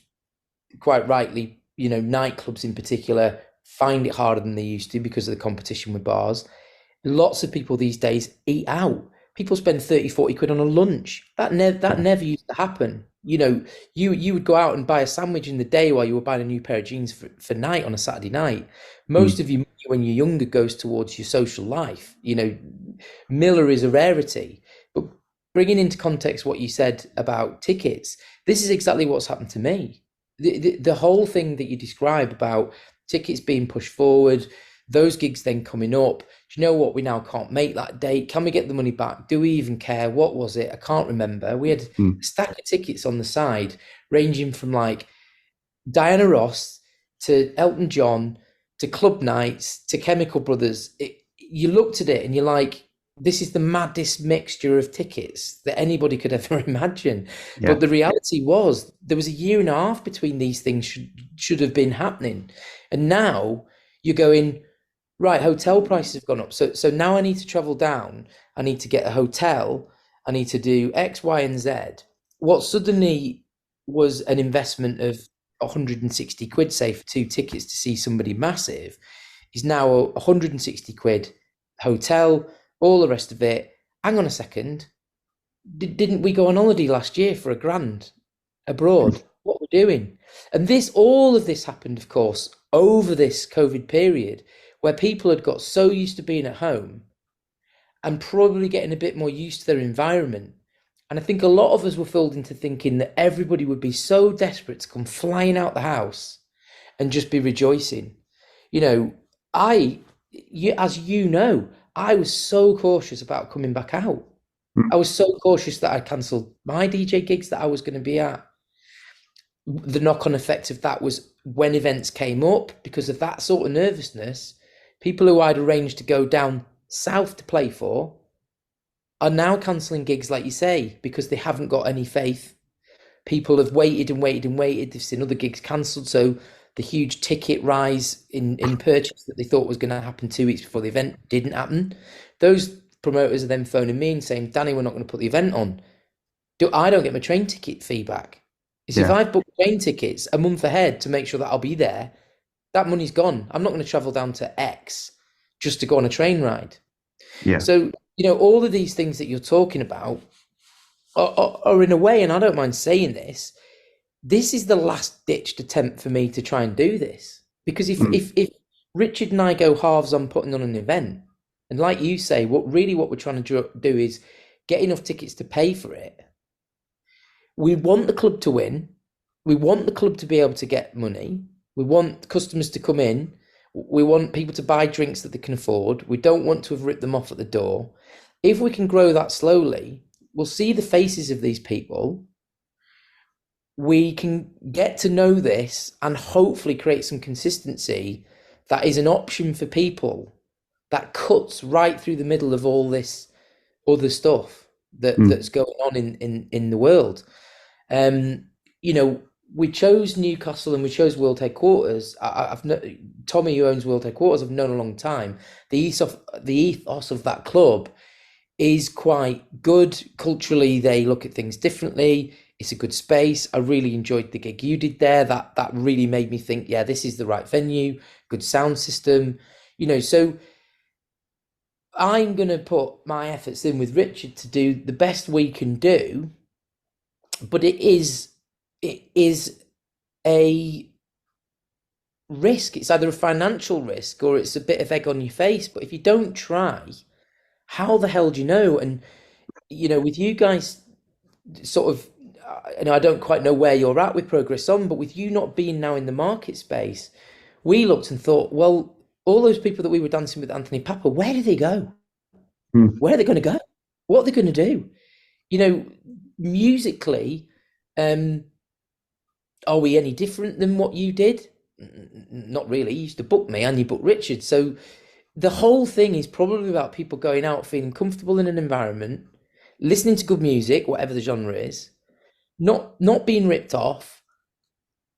quite rightly, nightclubs in particular, find it harder than they used to because of the competition with bars. Lots of people these days eat out. People spend 30, 40 quid on a lunch. That never used to happen. You would go out and buy a sandwich in the day while you were buying a new pair of jeans for night on a Saturday night. Most of you, when you're younger, goes towards your social life. Miller is a rarity. But bringing into context what you said about tickets, this is exactly what's happened to me. The whole thing that you describe about tickets being pushed forward, those gigs then coming up. Do you know what? We now can't make that date. Can we get the money back? Do we even care? What was it? I can't remember. We had a stack of tickets on the side, ranging from like Diana Ross to Elton John to Club Nights to Chemical Brothers. You looked at it and you're like, this is the maddest mixture of tickets that anybody could ever imagine. Yeah. But the reality was there was a year and a half between these things should have been happening. And now you're going, right, hotel prices have gone up. So now I need to travel down. I need to get a hotel. I need to do X, Y, and Z. What suddenly was an investment of 160 quid, say, for 2 tickets to see somebody massive, is now 160 quid hotel, all the rest of it. Hang on a second. Didn't we go on holiday last year for £1,000 abroad? What we're doing? And all of this happened, of course, over this COVID period, where people had got so used to being at home and probably getting a bit more used to their environment. And I think a lot of us were fooled into thinking that everybody would be so desperate to come flying out the house and just be rejoicing. You know, as you know, I was so cautious about coming back out. I was so cautious that I cancelled my DJ gigs that I was going to be at. The knock-on effect of that was when events came up, because of that sort of nervousness, people who I'd arranged to go down south to play for are now cancelling gigs, like you say, because they haven't got any faith. People have waited and waited and waited. They've seen other gigs cancelled. So the huge ticket rise in purchase that they thought was going to happen 2 weeks before the event didn't happen. Those promoters are then phoning me and saying, Danny, we're not going to put the event on. I don't get my train ticket fee back. If I've booked train tickets a month ahead to make sure that I'll be there, that money's gone. I'm not going to travel down to X just to go on a train ride. Yeah. So, you know, all of these things that you're talking about are in a way, and I don't mind saying this is the last ditched attempt for me to try and do this. Because if Richard and I go halves on putting on an event, and like you say, what we're trying to do is get enough tickets to pay for it. We want the club to win. We want the club to be able to get money. We want customers to come in. We want people to buy drinks that they can afford. We don't want to have ripped them off at the door. If we can grow that slowly, we'll see the faces of these people. We can get to know this and hopefully create some consistency that is an option for people that cuts right through the middle of all this other stuff that's going on in the world. You know, we chose Newcastle and we chose World Headquarters. Tommy, who owns World Headquarters, I've known a long time. The ethos of that club is quite good. Culturally, they look at things differently. It's a good space. I really enjoyed the gig you did there. That really made me think, yeah, this is the right venue, good sound system. You know, so I'm going to put my efforts in with Richard to do the best we can do, but it is a risk. It's either a financial risk or it's a bit of egg on your face. But if you don't try, how the hell do you know? And, you know, with you guys sort of, and I don't quite know where you're at with Progress On, but with you not being now in the market space, we looked and thought, well, all those people that we were dancing with Anthony Papa, where do they go? Where are they going to go? What are they going to do? You know, musically, are we any different than what you did? Not really. You used to book me and you booked Richard. So the whole thing is probably about people going out, feeling comfortable in an environment, listening to good music, whatever the genre is, not being ripped off,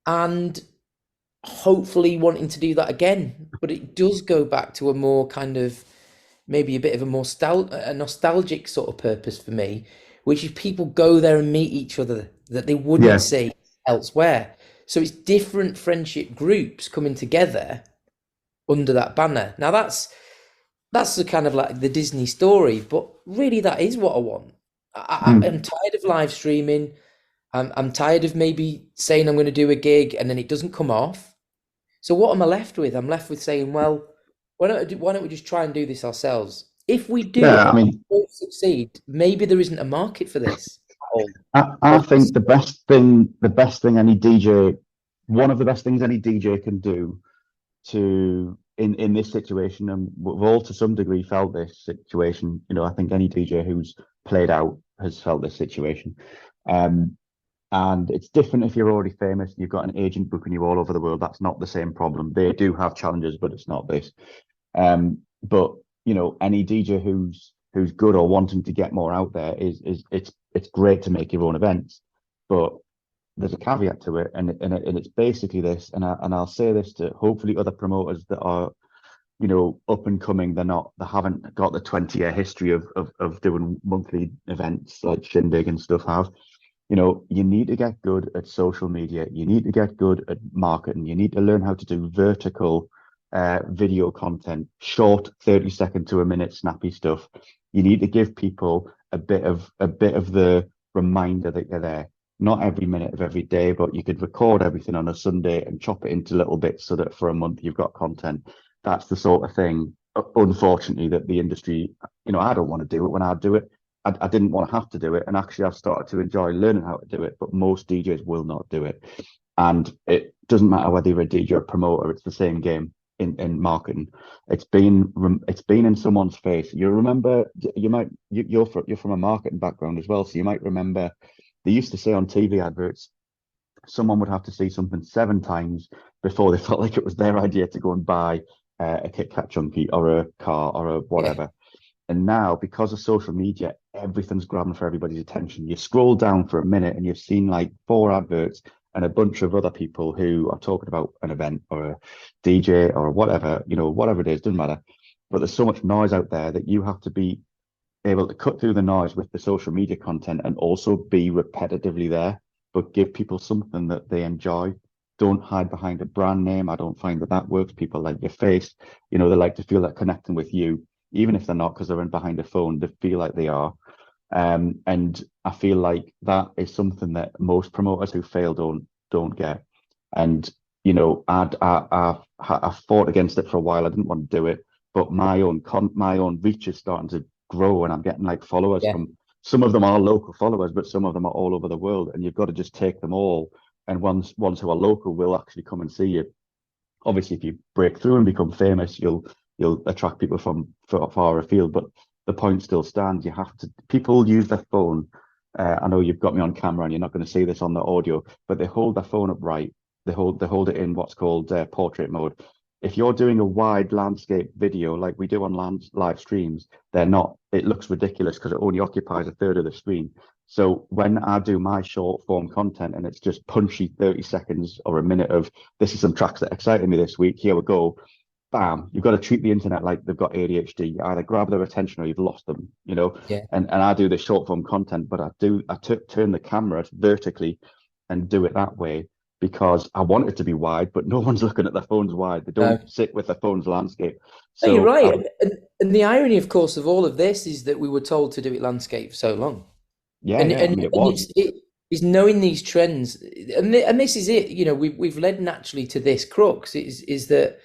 and hopefully wanting to do that again. But it does go back to a more kind of, maybe a bit of a nostalgic sort of purpose for me, which is people go there and meet each other that they wouldn't see elsewhere. So it's different friendship groups coming together under that banner. Now that's the kind of like the Disney story, but really that is what I want. I'm tired of live streaming. I'm tired of maybe saying I'm going to do a gig and then it doesn't come off. So what am I left with? I'm left with saying, well, why don't we just try and do this ourselves? if we do Yeah, I it, mean, don't succeed, maybe there isn't a market for this at all. I think the best thing any DJ, one of the best things any DJ can do to in this situation, and we've all to some degree felt this situation. I think any DJ who's played out has felt this situation. Um, and it's different if you're already famous and you've got an agent booking you all over the world. That's not the same problem. They do have challenges, but it's not this. But any DJ who's good or wanting to get more out there is it's great to make your own events, but there's a caveat to it, and it's basically this, and I'll say this to hopefully other promoters that are up and coming. They haven't got the 20-year history of doing monthly events like Shindig and stuff have. You need to get good at social media. You need to get good at marketing. You need to learn how to do vertical video content, short 30-second to a minute snappy stuff. You need to give people a bit of the reminder that you're there. Not every minute of every day, but you could record everything on a Sunday and chop it into little bits so that for a month you've got content. That's the sort of thing, unfortunately, that the industry, I don't want to do it when I do it. I didn't want to have to do it. And actually, I've started to enjoy learning how to do it, but most DJs will not do it. And it doesn't matter whether you're a DJ or a promoter, it's the same game in marketing. It's been in someone's face. You remember, you're from a marketing background as well, so you might remember they used to say on TV adverts, someone would have to see something 7 times before they felt like it was their idea to go and buy a Kit Kat chunky or a car or a whatever. Yeah. And now, because of social media, everything's grabbing for everybody's attention. You scroll down for a minute and you've seen like 4 adverts and a bunch of other people who are talking about an event or a DJ or whatever, whatever it is, doesn't matter. But there's so much noise out there that you have to be able to cut through the noise with the social media content and also be repetitively there, but give people something that they enjoy. Don't hide behind a brand name. I don't find that works. People like your face. They like to feel that connecting with you, even if they're not, because they're in behind a phone, they feel like they are. And I feel like that is something that most promoters who fail don't get. And I fought against it for a while. I didn't want to do it, but my own reach is starting to grow, and I'm getting like followers from, some of them are local followers, but some of them are all over the world, and you've got to just take them all. And ones who are local will actually come and see you. Obviously, if you break through and become famous, you'll attract people from far afield, but the point still stands. People use their phone. I know you've got me on camera and you're not going to see this on the audio, but they hold their phone upright. They hold it in what's called portrait mode. If you're doing a wide landscape video like we do on live streams, it looks ridiculous because it only occupies a third of the screen. So when I do my short form content and it's just punchy 30 seconds or a minute of, this is some tracks that excited me this week, here we go, bam, you've got to treat the internet like they've got ADHD. You either grab their attention or you've lost them, Yeah. And I do this short form content, but I turn the camera vertically and do it that way because I want it to be wide, but no one's looking at their phones wide. They don't sit with their phone's landscape. So no, you're right. And the irony, of course, of all of this is that we were told to do it landscape for so long. Yeah, I mean, it was. It is knowing these trends, and this is it. We've led naturally to this crux. Is that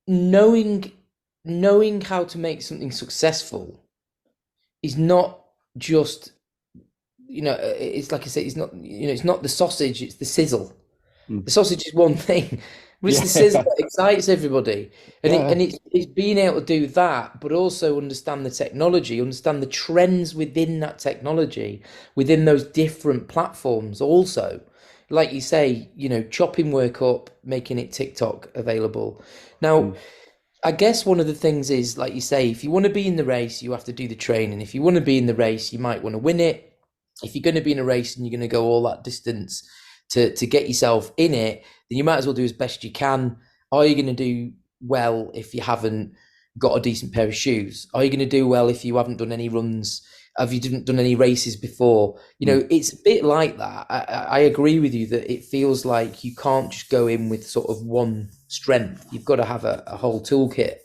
knowing how to make something successful is not just it's like I say, it's not it's not the sausage, it's the sizzle. The sausage is one thing, but it's the sizzle that excites everybody, and it's being able to do that, but also understand the technology, understand the trends within that technology, within those different platforms. Also, like you say, chopping work up, making it TikTok available. Now, I guess one of the things is, like you say, if you want to be in the race, you have to do the training. If you want to be in the race, you might want to win it. If you're going to be in a race and you're going to go all that distance to get yourself in it, then you might as well do as best you can. Are you going to do well if you haven't got a decent pair of shoes? Are you going to do well if you haven't done any runs? Have you done any races before? It's a bit like that. I agree with you that it feels like you can't just go in with sort of one strength. You've got to have a whole toolkit.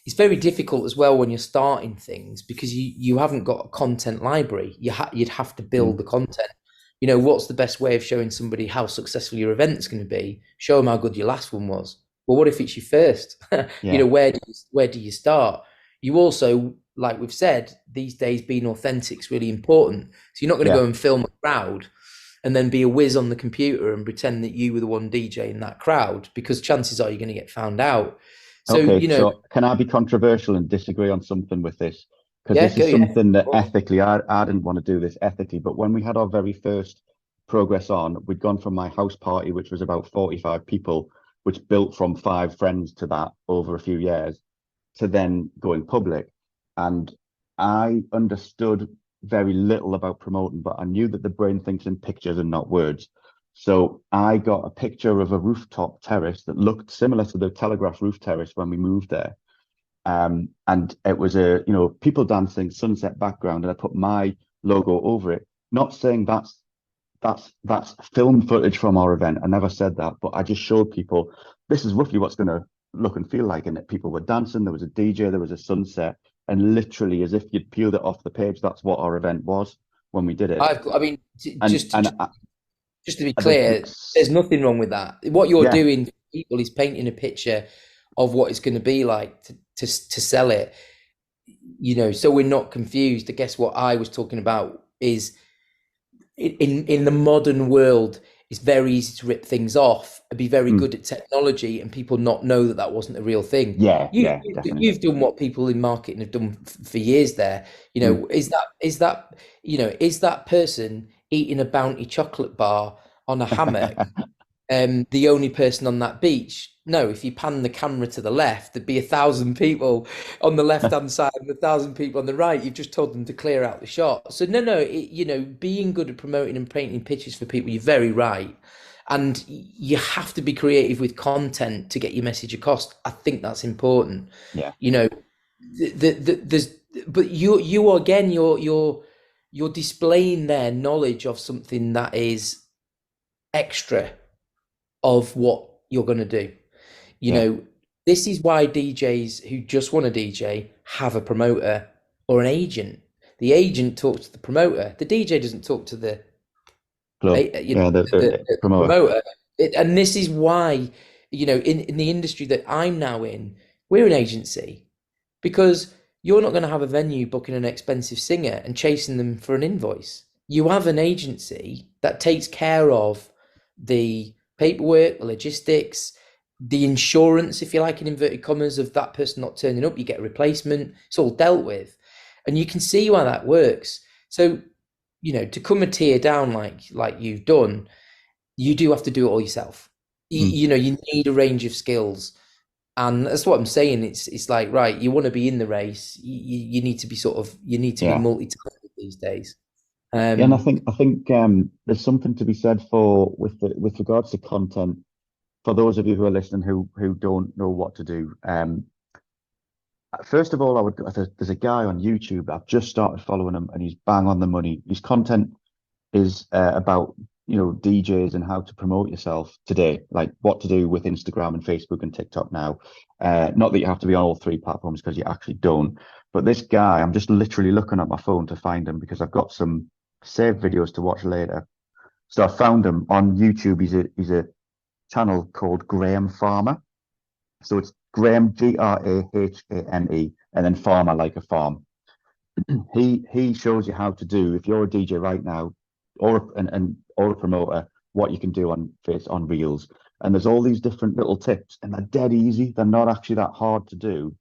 It's very difficult as well when you're starting things because you haven't got a content library. You'd have to build the content. What's the best way of showing somebody how successful your event's going to be? Show them how good your last one was. Well, what if it's your first? Yeah, Where do you start? You also, like we've said, these days being authentic is really important. So you're not going to yeah. go and film a crowd and then be a whiz on the computer and pretend that you were the one DJ in that crowd, because chances are you're going to get found out. So, Okay, so can I be controversial and disagree on something with this? Because yeah, this go, is yeah. something that ethically, I didn't want to do this ethically, but when we had our very first Progress On, we'd gone from my house party, which was about 45 people, which built from 5 friends to that over a few years, to then going public. And I understood very little about promoting, but I knew that the brain thinks in pictures and not words. So I got a picture of a rooftop terrace that looked similar to the Telegraph roof terrace when we moved there. And it was people dancing, sunset background, and I put my logo over it. Not saying that's film footage from our event. I never said that, but I just showed people this is roughly what's going to look and feel like. And that people were dancing. There was a DJ. There was a sunset, and literally, as if you'd peeled it off the page, that's what our event was when we did it. I mean, And and just to be the, clear, there's nothing wrong with that. What you're yeah, doing for people is painting a picture of what it's going to be like to sell it. So we're not confused. I guess what I was talking about is in the modern world, it's very easy to rip things off and be very mm, good at technology, and people not know that that wasn't a real thing. yeah, You, yeah, you've, definitely. you've done what people in marketing have done for years there. Mm. Is that person eating a Bounty chocolate bar on a hammock the only person on that beach? No, if you pan the camera to the left, there'd be 1,000 people on the left hand side and 1,000 people on the right. You've just told them to clear out the shot. So no, being good at promoting and painting pictures for people, you're very right. And you have to be creative with content to get your message across. I think that's important. Yeah, You know, there's, but you again, you're displaying their knowledge of something that is extra of what you're going to do. You yeah. know, this is why DJs who just want a DJ have a promoter or an agent. The agent talks to the promoter. The DJ doesn't talk to the Club. Yeah, the the promoter. promoter. And this is why, in the industry that I'm now in, we're an agency, because you're not going to have a venue booking an expensive singer and chasing them for an invoice. You have an agency that takes care of the paperwork, the logistics, the insurance, if you like, in inverted commas, of that person not turning up. You get a replacement. It's all dealt with. And you can see why that works. So, to come a tier down like you've done, you do have to do it all yourself. Mm. You need a range of skills. And that's what I'm saying. It's like, right, you want to be in the race. You need to be Yeah. multi-talented these days. Yeah, and I Um, think I think there's something to be said for with regards to content. For those of you who are listening who don't know what to do, first of all, there's a guy on YouTube. I've just started following him, and he's bang on the money. His content is about DJs and how to promote yourself today, like what to do with Instagram and Facebook and TikTok now. Not that you have to be on all three platforms, because you actually don't. But this guy, I'm just literally looking at my phone to find him because I've got some saved videos to watch later. So I found him on YouTube. He's a channel called Graham Farmer. So it's Graham, Grahane, and then Farmer like a farm. He shows you how to do, if you're a DJ right now, or a promoter, what you can do on Reels. And there's all these different little tips, and they're dead easy. They're not actually that hard to do,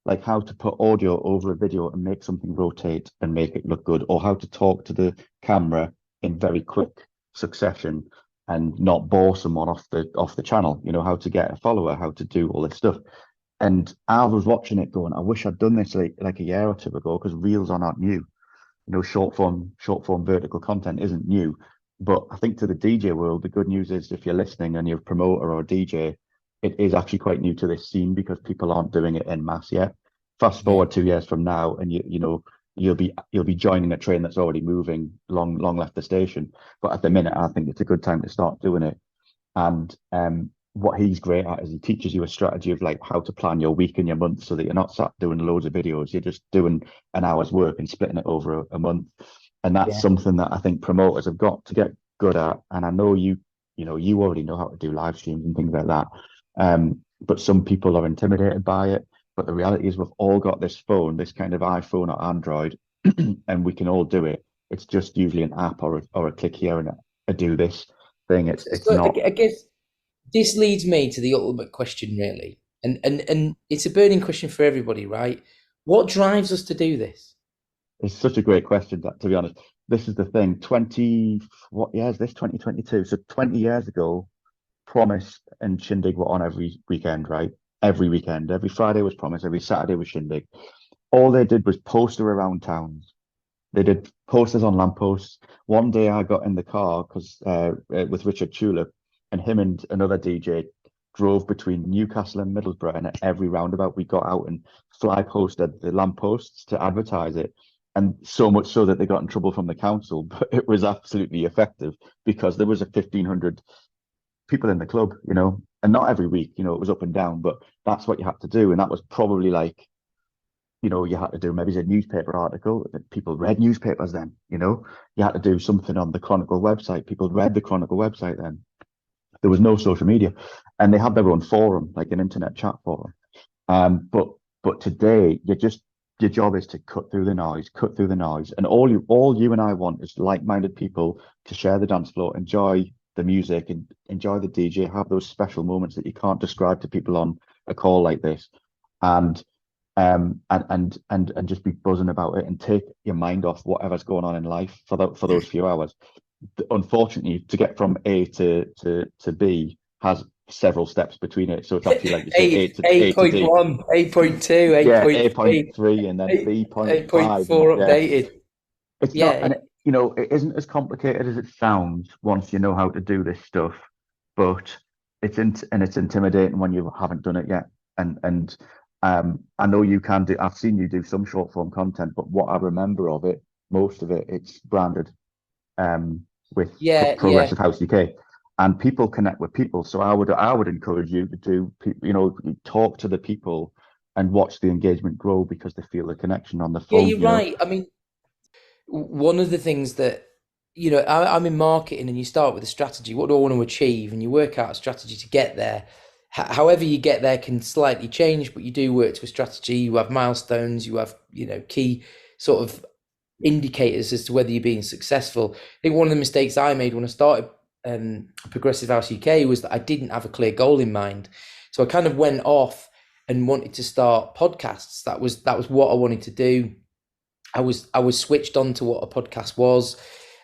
like how to put audio over a video and make something rotate and make it look good, or how to talk to the camera in very quick succession and not bore someone off the channel. How to get a follower, how to do all this stuff. And I was watching it going, I wish I'd done this like a year or two ago, because reels are not new. Short form vertical content isn't new. But I think to the DJ world, the good news is, if you're listening and you're a promoter or a DJ, it is actually quite new to this scene, because people aren't doing it en masse yet. Fast yeah, forward 2 years from now, and you'll be joining a train that's already moving long left the station. But at the minute, I think it's a good time to start doing it. And what he's great at is he teaches you a strategy of like how to plan your week and your month, so that you're not sat doing loads of videos. You're just doing an hour's work and splitting it over a month. And that's yeah, something that I think promoters have got to get good at. And I know you already know how to do live streams and things like that. but some people are intimidated by it. But the reality is, we've all got this phone, this kind of iPhone or Android, and we can all do it. It's just usually an app or a click here and a do this thing. It's So not. I guess this leads me to the ultimate question, really, and it's a burning question for everybody, right? What drives us to do this? It's such a great question, that, to be honest. This is the thing. 20, what year is this? 2022. So 20 years ago, Promise and Shindig were on every weekend, right? Every weekend. Every Friday was Promise, every Saturday was Shindig. All they did was poster around towns. They did posters on lampposts. One day I got in the car with Richard Tulip, and him and another DJ drove between Newcastle and Middlesbrough, and at every roundabout we got out and fly posted the lampposts to advertise it. And so much so that they got in trouble from the council, but it was absolutely effective because there was a 1,500 people in the club, and not every week, it was up and down, but that's what you had to do. And that was probably like, you had to do maybe a newspaper article. People read newspapers then, you had to do something on the Chronicle website. People read the Chronicle website then. There was no social media, and they had their own forum, like an internet chat forum. But today, your job is to cut through the noise, and all you and I want is like-minded people to share the dance floor, enjoy the music, and enjoy the DJ, have those special moments that you can't describe to people on a call like this, and and just be buzzing about it and take your mind off whatever's going on in life for those few hours. Unfortunately, to get from A to B has several steps between it. So it's actually, like you say, A to D. 8.1, 8.2, Yeah, 8.3, 8.3 and then B.5. 8.4 Yeah. updated. It's not, Yeah, and it isn't as complicated as it sounds once you know how to do this stuff, but it's intimidating when you haven't done it yet. And I know you can do. I've seen you do some short form content, but what I remember of it, most of it, it's branded with yeah, yeah. Progressive House UK, and people connect with people. So I would encourage you to do, talk to the people and watch the engagement grow because they feel the connection on the Yeah, phone. you're right. I mean, one of the things that, I'm in marketing, and you start with a strategy. What do I want to achieve? And you work out a strategy to get there. However you get there can slightly change, but you do work to a strategy. You have milestones, you have, key sort of indicators as to whether you're being successful. I think one of the mistakes I made when I started Progressive House UK was that I didn't have a clear goal in mind. So I kind of went off and wanted to start podcasts. That was what I wanted to do. I was switched on to what a podcast was.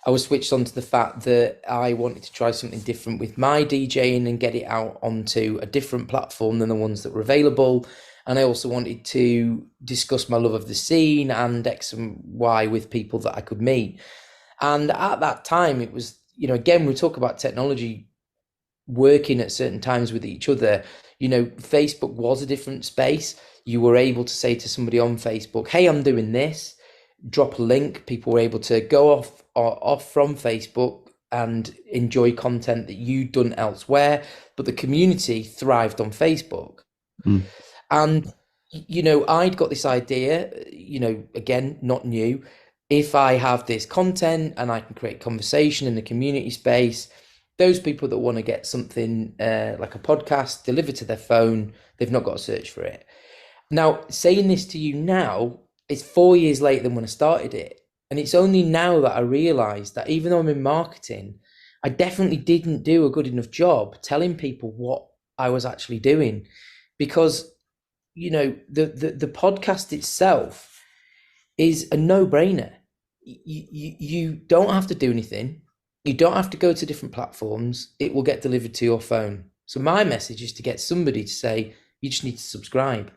I was switched on to the fact that I wanted to try something different with my DJing and get it out onto a different platform than the ones that were available. And I also wanted to discuss my love of the scene and X and Y with people that I could meet. And at that time, it was, again, we talk about technology working at certain times with each other. Facebook was a different space. You were able to say to somebody on Facebook, hey, I'm doing this, drop a link. People were able to go off from Facebook and enjoy content that you'd done elsewhere, but the community thrived on Facebook. Mm. And I'd got this idea, again, not new. If I have this content and I can create conversation in the community space, those people that want to get something like a podcast delivered to their phone, they've not got to search for it. Now, saying this to you now, it's 4 years later than when I started it. And it's only now that I realized that even though I'm in marketing, I definitely didn't do a good enough job telling people what I was actually doing. Because, the podcast itself is a no-brainer. You don't have to do anything. You don't have to go to different platforms. It will get delivered to your phone. So my message is to get somebody to say, you just need to subscribe.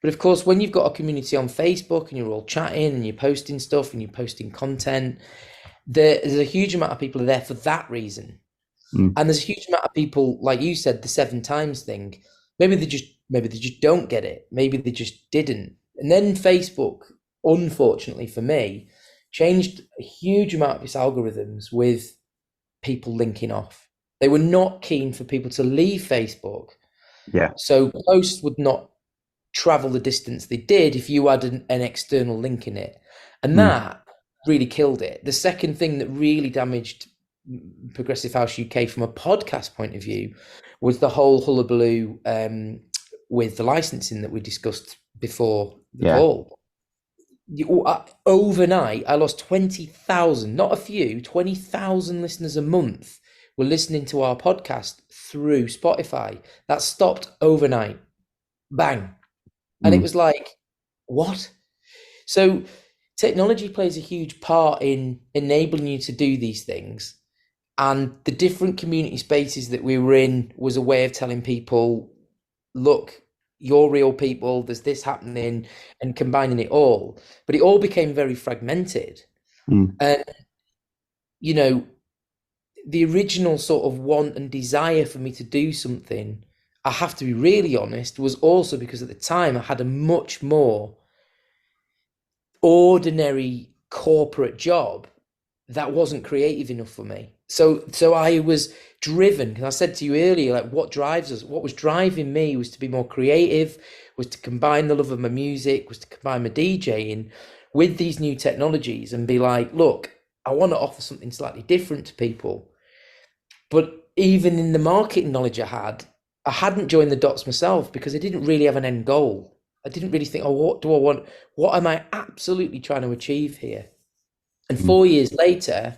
But of course, when you've got a community on Facebook and you're all chatting and you're posting stuff and you're posting content, there's a huge amount of people are there for that reason. Mm. And there's a huge amount of people, like you said, the 7 times thing. Maybe they just don't get it. Maybe they just didn't. And then Facebook, unfortunately for me, changed a huge amount of its algorithms with people linking off. They were not keen for people to leave Facebook. Yeah. So posts would not travel the distance they did if you had an external link in it. And that really killed it. The second thing that really damaged Progressive House UK from a podcast point of view was the whole hullabaloo with the licensing that we discussed before the Yeah. call. Overnight, I lost 20,000, not a few, 20,000 listeners a month were listening to our podcast through Spotify. That stopped overnight. Bang. And it was like, what? So technology plays a huge part in enabling you to do these things. And the different community spaces that we were in was a way of telling people, look, you're real people, there's this happening, and combining it all. But it all became very fragmented. And, you know, the original sort of want and desire for me to do something, I have to be really honest, was also because at the time I had a much more ordinary corporate job that wasn't creative enough for me. So I was driven, because I said to you earlier, like, what drives us? What was driving me was to be more creative, was to combine the love of my music, was to combine my DJing with these new technologies and be like, look, I want to offer something slightly different to people. But even in the marketing knowledge I hadn't joined the dots myself because I didn't really have an end goal. I didn't really think, oh, what do I want? What am I absolutely trying to achieve here? And 4 years later,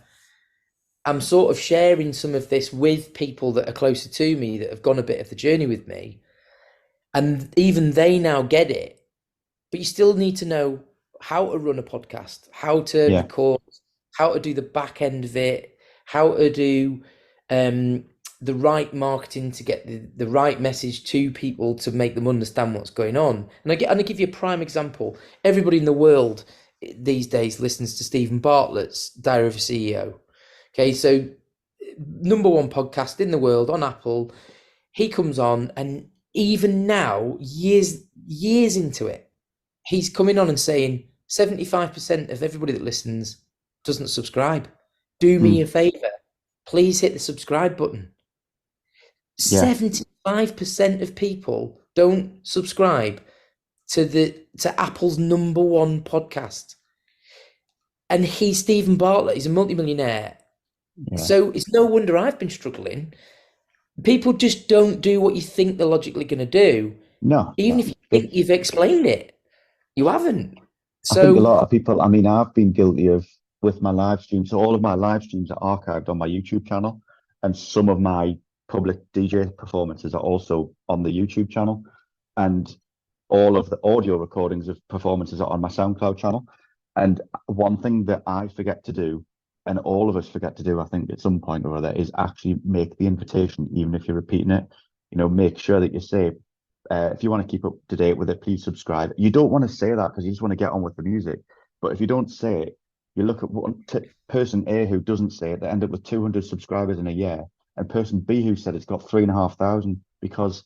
I'm sort of sharing some of this with people that are closer to me, that have gone a bit of the journey with me. And even they now get it. But you still need to know how to run a podcast, how to record, how to do the back end of it, how to do the right marketing to get the right message to people to make them understand what's going on. And I give you a prime example. Everybody in the world these days listens to Stephen Bartlett's Diary of a CEO. Okay, so #1 podcast in the world on Apple. He comes on, and even now, years into it, he's coming on and saying 75% of everybody that listens doesn't subscribe. Do me a favor, please hit the subscribe button. 75% of people don't subscribe to Apple's #1 podcast. And Stephen Bartlett, he's a multimillionaire. So it's no wonder I've been struggling. People just don't do what you think they're logically going to do. No. Even if you think you've explained it, you haven't. So I think a lot of people, I mean, I've been guilty of with my live streams. So all of my live streams are archived on my YouTube channel, and some of my public DJ performances are also on the YouTube channel, and all of the audio recordings of performances are on my SoundCloud channel. And one thing that I forget to do, and all of us forget to do, I think, at some point or other, is actually make the invitation, even if you're repeating it. You know, make sure that you say, if you want to keep up to date with it, please subscribe. You don't want to say that because you just want to get on with the music. But if you don't say it, you look at one person A who doesn't say it, they end up with 200 subscribers in a year, and person B who said it's got 3,500, because,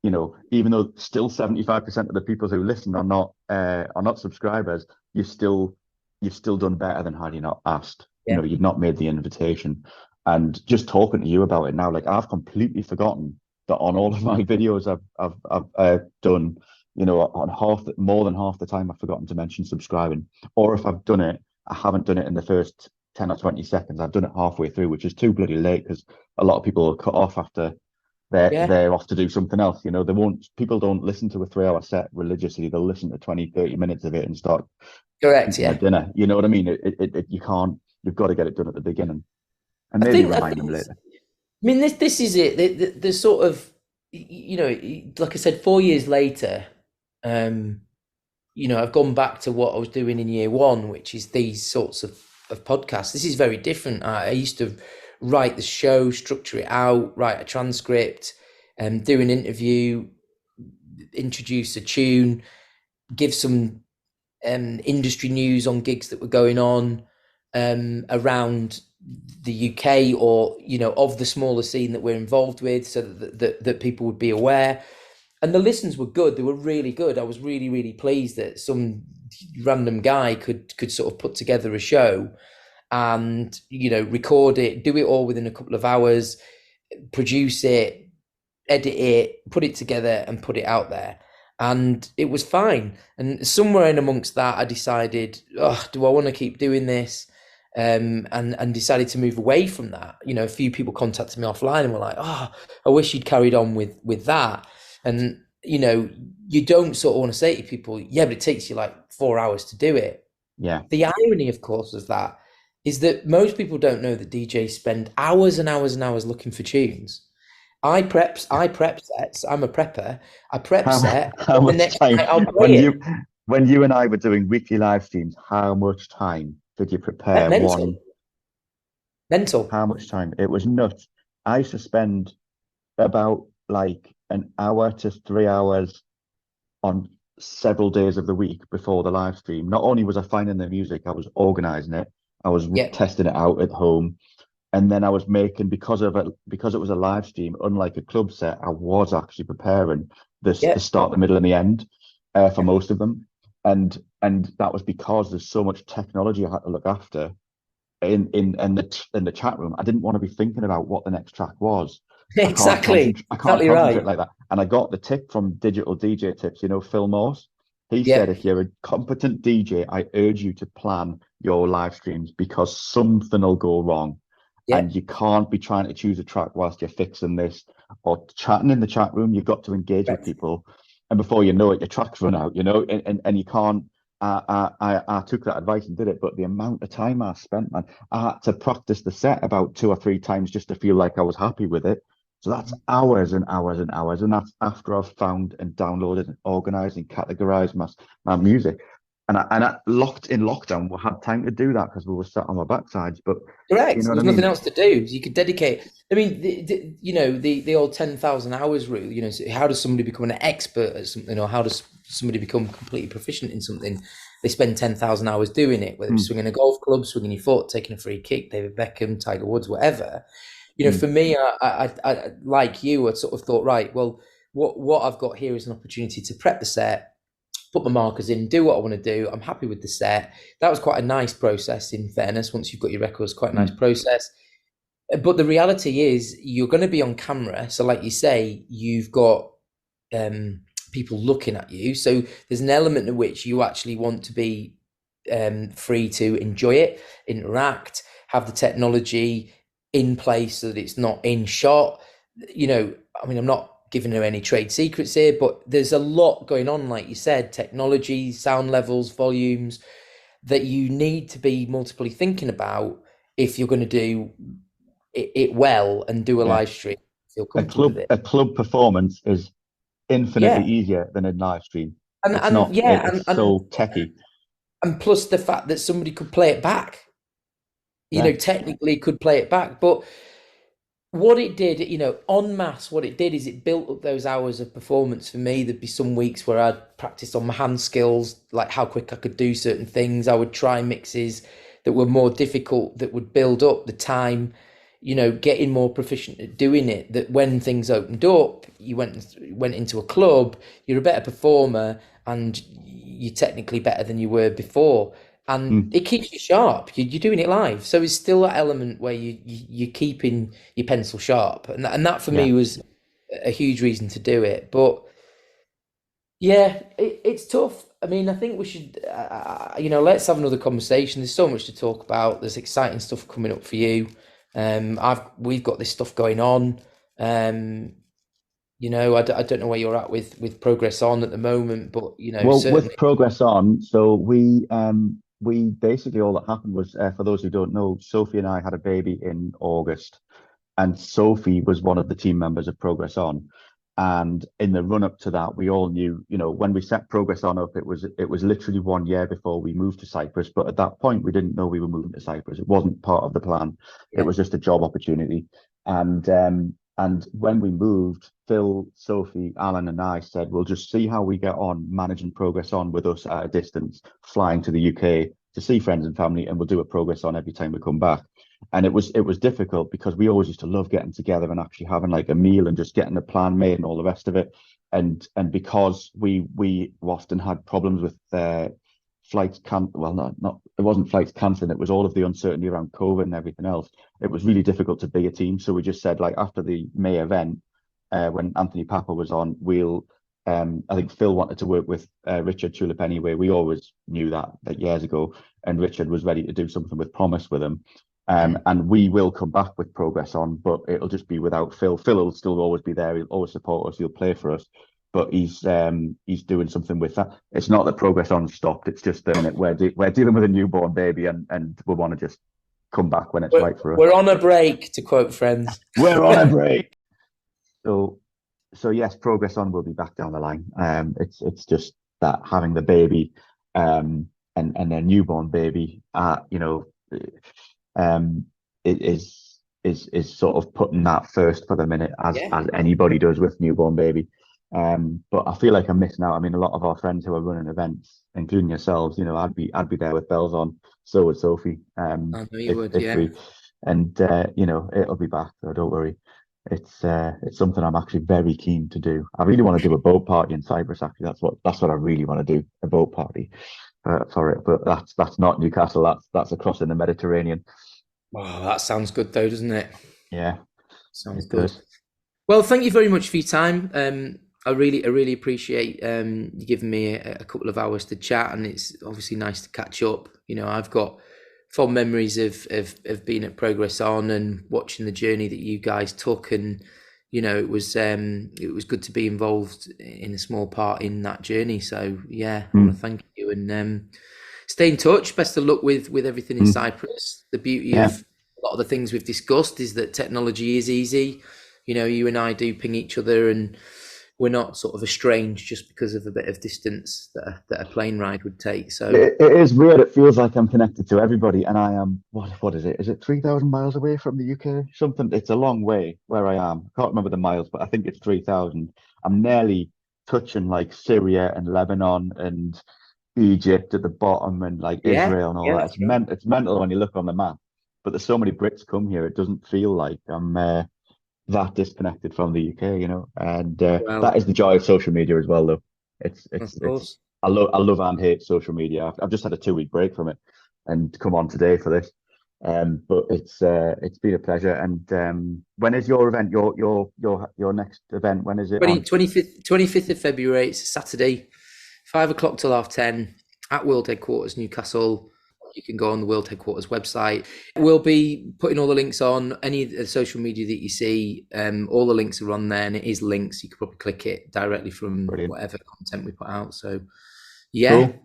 you know, even though still 75% of the people who listen are not subscribers, you've still done better than had you not asked. You know, you've not made the invitation. And just talking to you about it now, like, I've completely forgotten that on all of my videos I've done, you know, on more than half the time I've forgotten to mention subscribing. Or if I've done it, I haven't done it in the first 10 or 20 seconds. I've done it halfway through, which is too bloody late, because a lot of people will cut off after they're off to do something else. You know, people don't listen to a 3-hour set religiously. They'll listen to 20, 30 minutes of it and start eating dinner. You know what I mean? You can't, you've got to get it done at the beginning, and maybe remind them later. I mean, this is it. The sort of, you know, like I said, 4 years later, you know, I've gone back to what I was doing in year one, which is these sorts of podcasts. This is very different. I used to write the show, structure it out, write a transcript, do an interview, introduce a tune, give some industry news on gigs that were going on around the UK, or, you know, of the smaller scene that we're involved with, so that people would be aware. And the listens were good. They were really good. I was really, really pleased that some random guy could sort of put together a show and, you know, record it, do it all within a couple of hours, produce it, edit it, put it together and put it out there. And it was fine. And somewhere in amongst that, I decided, do I want to keep doing this? and decided to move away from that. You know, a few people contacted me offline and were like, "Oh, I wish you'd carried on with that." And you know, you don't sort of want to say to people, "Yeah, but it takes you like 4 hours to do it." Yeah. The irony, of course, of that is that most people don't know that DJs spend hours and hours and hours looking for tunes. I prep sets. I'm a prepper. I prep How set, how and the much next time night I'll play when it. you and I were doing weekly live streams, how much time did you prepare Mental, one? mental. How much time? It was nuts. I used to spend about like an hour to 3 hours on several days of the week before the live stream. Not only was I finding the music, I was organizing it, I was Yeah, testing it out at home, and then I was making because it was a live stream, unlike a club set, I was actually preparing this the yeah, start, the middle, and the end for yeah. most of them, and that was because there's so much technology I had to look after in the chat room. I didn't want to be thinking about what the next track was. Exactly, I can't exactly concentrate right. like that. And I got the tip from Digital DJ Tips, Phil Morse. He said, Yeah, if you're a competent DJ, I urge you to plan your live streams because something will go wrong. yeah, And you can't be trying to choose a track whilst you're fixing this or chatting in the chat room. You've got to engage with correct. people. And before you know it, your track's run out, and you can't. I took that advice and did it, but the amount of time I spent, man, I had to practice the set about 2 or 3 times just to feel like I was happy with it. So that's hours and hours and hours. And that's after I've found and downloaded and organized and categorized my music. And I locked in lockdown, we had time to do that because we were sat on our backsides. But you Correct. know There what I was nothing mean? else to do. You could dedicate. I mean, the old 10,000 hours rule. You know, so how does somebody become an expert at something, or how does somebody become completely proficient in something? They spend 10,000 hours doing it, whether it's Mm, swinging a golf club, swinging your foot, taking a free kick, David Beckham, Tiger Woods, whatever. You know, mm, for me, I like you, I sort of thought, right, well, what I've got here is an opportunity to prep the set, put my markers in, do what I want to do. I'm happy with the set. That was quite a nice process, in fairness. Once you've got your records, quite a nice mm. process. But the reality is, you're going to be on camera. So, like you say, you've got um, people looking at you. So, there's an element in which you actually want to be free to enjoy it, interact, have the technology in place so that it's not in shot. You know, I mean, I'm not giving her any trade secrets here, but there's a lot going on, like you said, technology, sound levels, volumes, that you need to be multiply thinking about if you're going to do it well and do a Yeah. live stream, feel comfortable with it. A club performance is infinitely Yeah. easier than a live stream. And It's and not. yeah, It's so techy. and plus the fact that somebody could play it back, you Yeah. know, technically could play it back. But what it did, you know, en masse, what it did is it built up those hours of performance for me. There'd be some weeks where I'd practice on my hand skills, like how quick I could do certain things. I would try mixes that were more difficult, that would build up the time, you know, getting more proficient at doing it. That when things opened up, you went into a club, you're a better performer, and you're technically better than you were before, and Mm, it keeps you sharp. You're doing it live, so it's still that element where you're keeping your pencil sharp, and that for yeah. me was a huge reason to do it. But yeah, it's tough. I mean, I think we should, you know, let's have another conversation. There's so much to talk about. There's exciting stuff coming up for you. We've got this stuff going on. Um, you know, I don't know where you're at with progress on at the moment, but you know, Well, with certainly, progress on, so we basically all that happened was for those who don't know, Sophie and I had a baby in August, and Sophie was one of the team members of Progress On. And in the run up to that, we all knew, when we set Progress On up, it was literally 1 year before we moved to Cyprus. But at that point, we didn't know we were moving to Cyprus. It wasn't part of the plan. It yeah, was just a job opportunity. And when we moved, Phil, Sophie, Alan, and I said, we'll just see how we get on managing Progress On with us at a distance, flying to the UK to see friends and family, and we'll do a Progress On every time we come back. And it was difficult because we always used to love getting together and actually having like a meal and just getting a plan made and all the rest of it. And because we often had problems with flights can well not it wasn't flights cancelling, it was all of the uncertainty around COVID and everything else. It was really difficult to be a team. So we just said, like, after the May event, when Anthony Papa was on, I think Phil wanted to work with Richard Tulip anyway. We always knew that years ago, and Richard was ready to do something with Promise with him. And we will come back with Progress On, but it'll just be without Phil. Phil will still always be there. He'll always support us. He'll play for us, but he's doing something with that. It's not that Progress On stopped. It's just that we're dealing with a newborn baby, and we want to just come back when it's right for us. We're on a break, to quote Friends. We're on a break. So yes, Progress On will be back down the line. It's just that having the baby, and their newborn baby, it is sort of putting that first for the minute, as anybody does with newborn baby. But I feel like I'm missing out. I mean, a lot of our friends who are running events, including yourselves, I'd be there with bells on. So would Sophie. I know you would, yeah. It'll be back, so don't worry. It's something I'm actually very keen to do. I really want to do a boat party in Cyprus. Actually, that's what I really want to do, a boat party for it. But that's not Newcastle. That's across in the Mediterranean. Oh, that sounds good though, doesn't it? Yeah, sounds good. Well, thank you very much for your time. I really appreciate you giving me a couple of hours to chat, and it's obviously nice to catch up. I've got fond memories of being at Progress On and watching the journey that you guys took, and it was good to be involved in a small part in that journey. So I want to thank you, and stay in touch. Best of luck with everything in Cyprus. The beauty of a lot of the things we've discussed is that technology is easy. You and I do ping each other, and we're not sort of estranged just because of a bit of distance that a plane ride would take. So it is weird. It feels like I'm connected to everybody, and I am. What is it? Is it 3,000 miles away from the UK? Something. It's a long way where I am. I can't remember the miles, but I think it's 3,000. I'm nearly touching like Syria and Lebanon and Egypt at the bottom, and like Israel and all that. It's mental when you look on the map. But there's so many Brits come here. It doesn't feel like I'm that disconnected from the UK, and that is the joy of social media as well, though. It's I love and hate social media. I've just had a 2-week break from it and come on today for this, but it's been a pleasure. And when is your event? Your next event? When is it? 25th of February. It's a Saturday, 5:00 till 10:30 at World Headquarters, Newcastle. You can go on the World Headquarters website. We'll be putting all the links on any of the social media that you see. All the links are on there, and it is links. You could probably click it directly from whatever content we put out. So, cool.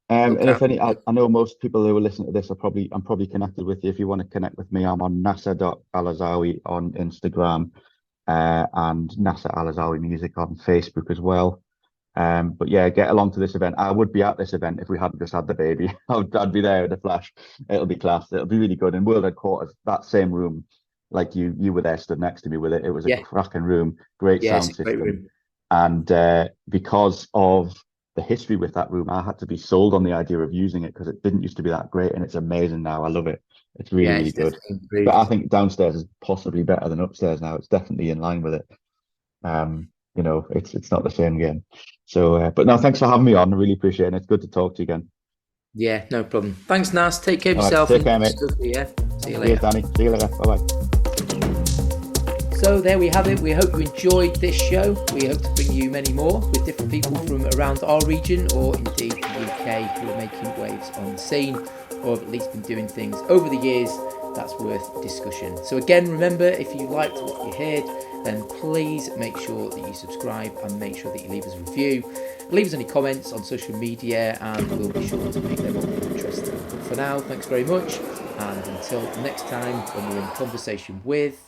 And if any, I know most people who are listening to this I'm probably connected with you. If you want to connect with me, I'm on Nasser.Alazzawi on Instagram, and Nasser Alazzawi Music on Facebook as well. But yeah, get along to this event. I would be at this event if we hadn't just had the baby. I'd be there in a flash. It'll be class. It'll be really good. In World Headquarters, that same room, like you were there, stood next to me with it. It was a cracking room, great sound system. Great room. And because of the history with that room, I had to be sold on the idea of using it because it didn't used to be that great, and it's amazing now. I love it. It's really good. But I think downstairs is possibly better than upstairs now. It's definitely in line with it. It's not the same again. So, but no, thanks for having me on. I really appreciate it. It's good to talk to you again. Yeah, no problem. Thanks, Nas. Take care of yourself. Take care, mate. See you later. Cheers, Danny. See you later. Bye-bye. So there we have it. We hope you enjoyed this show. We hope to bring you many more with different people from around our region, or indeed the UK, who are making waves on the scene, or have at least been doing things over the years that's worth discussion. So again, remember, if you liked what you heard, then please make sure that you subscribe and make sure that you leave us a review. Leave us any comments on social media, and we'll be sure to make them up interesting. But for now, thanks very much, and until next time when we're in conversation with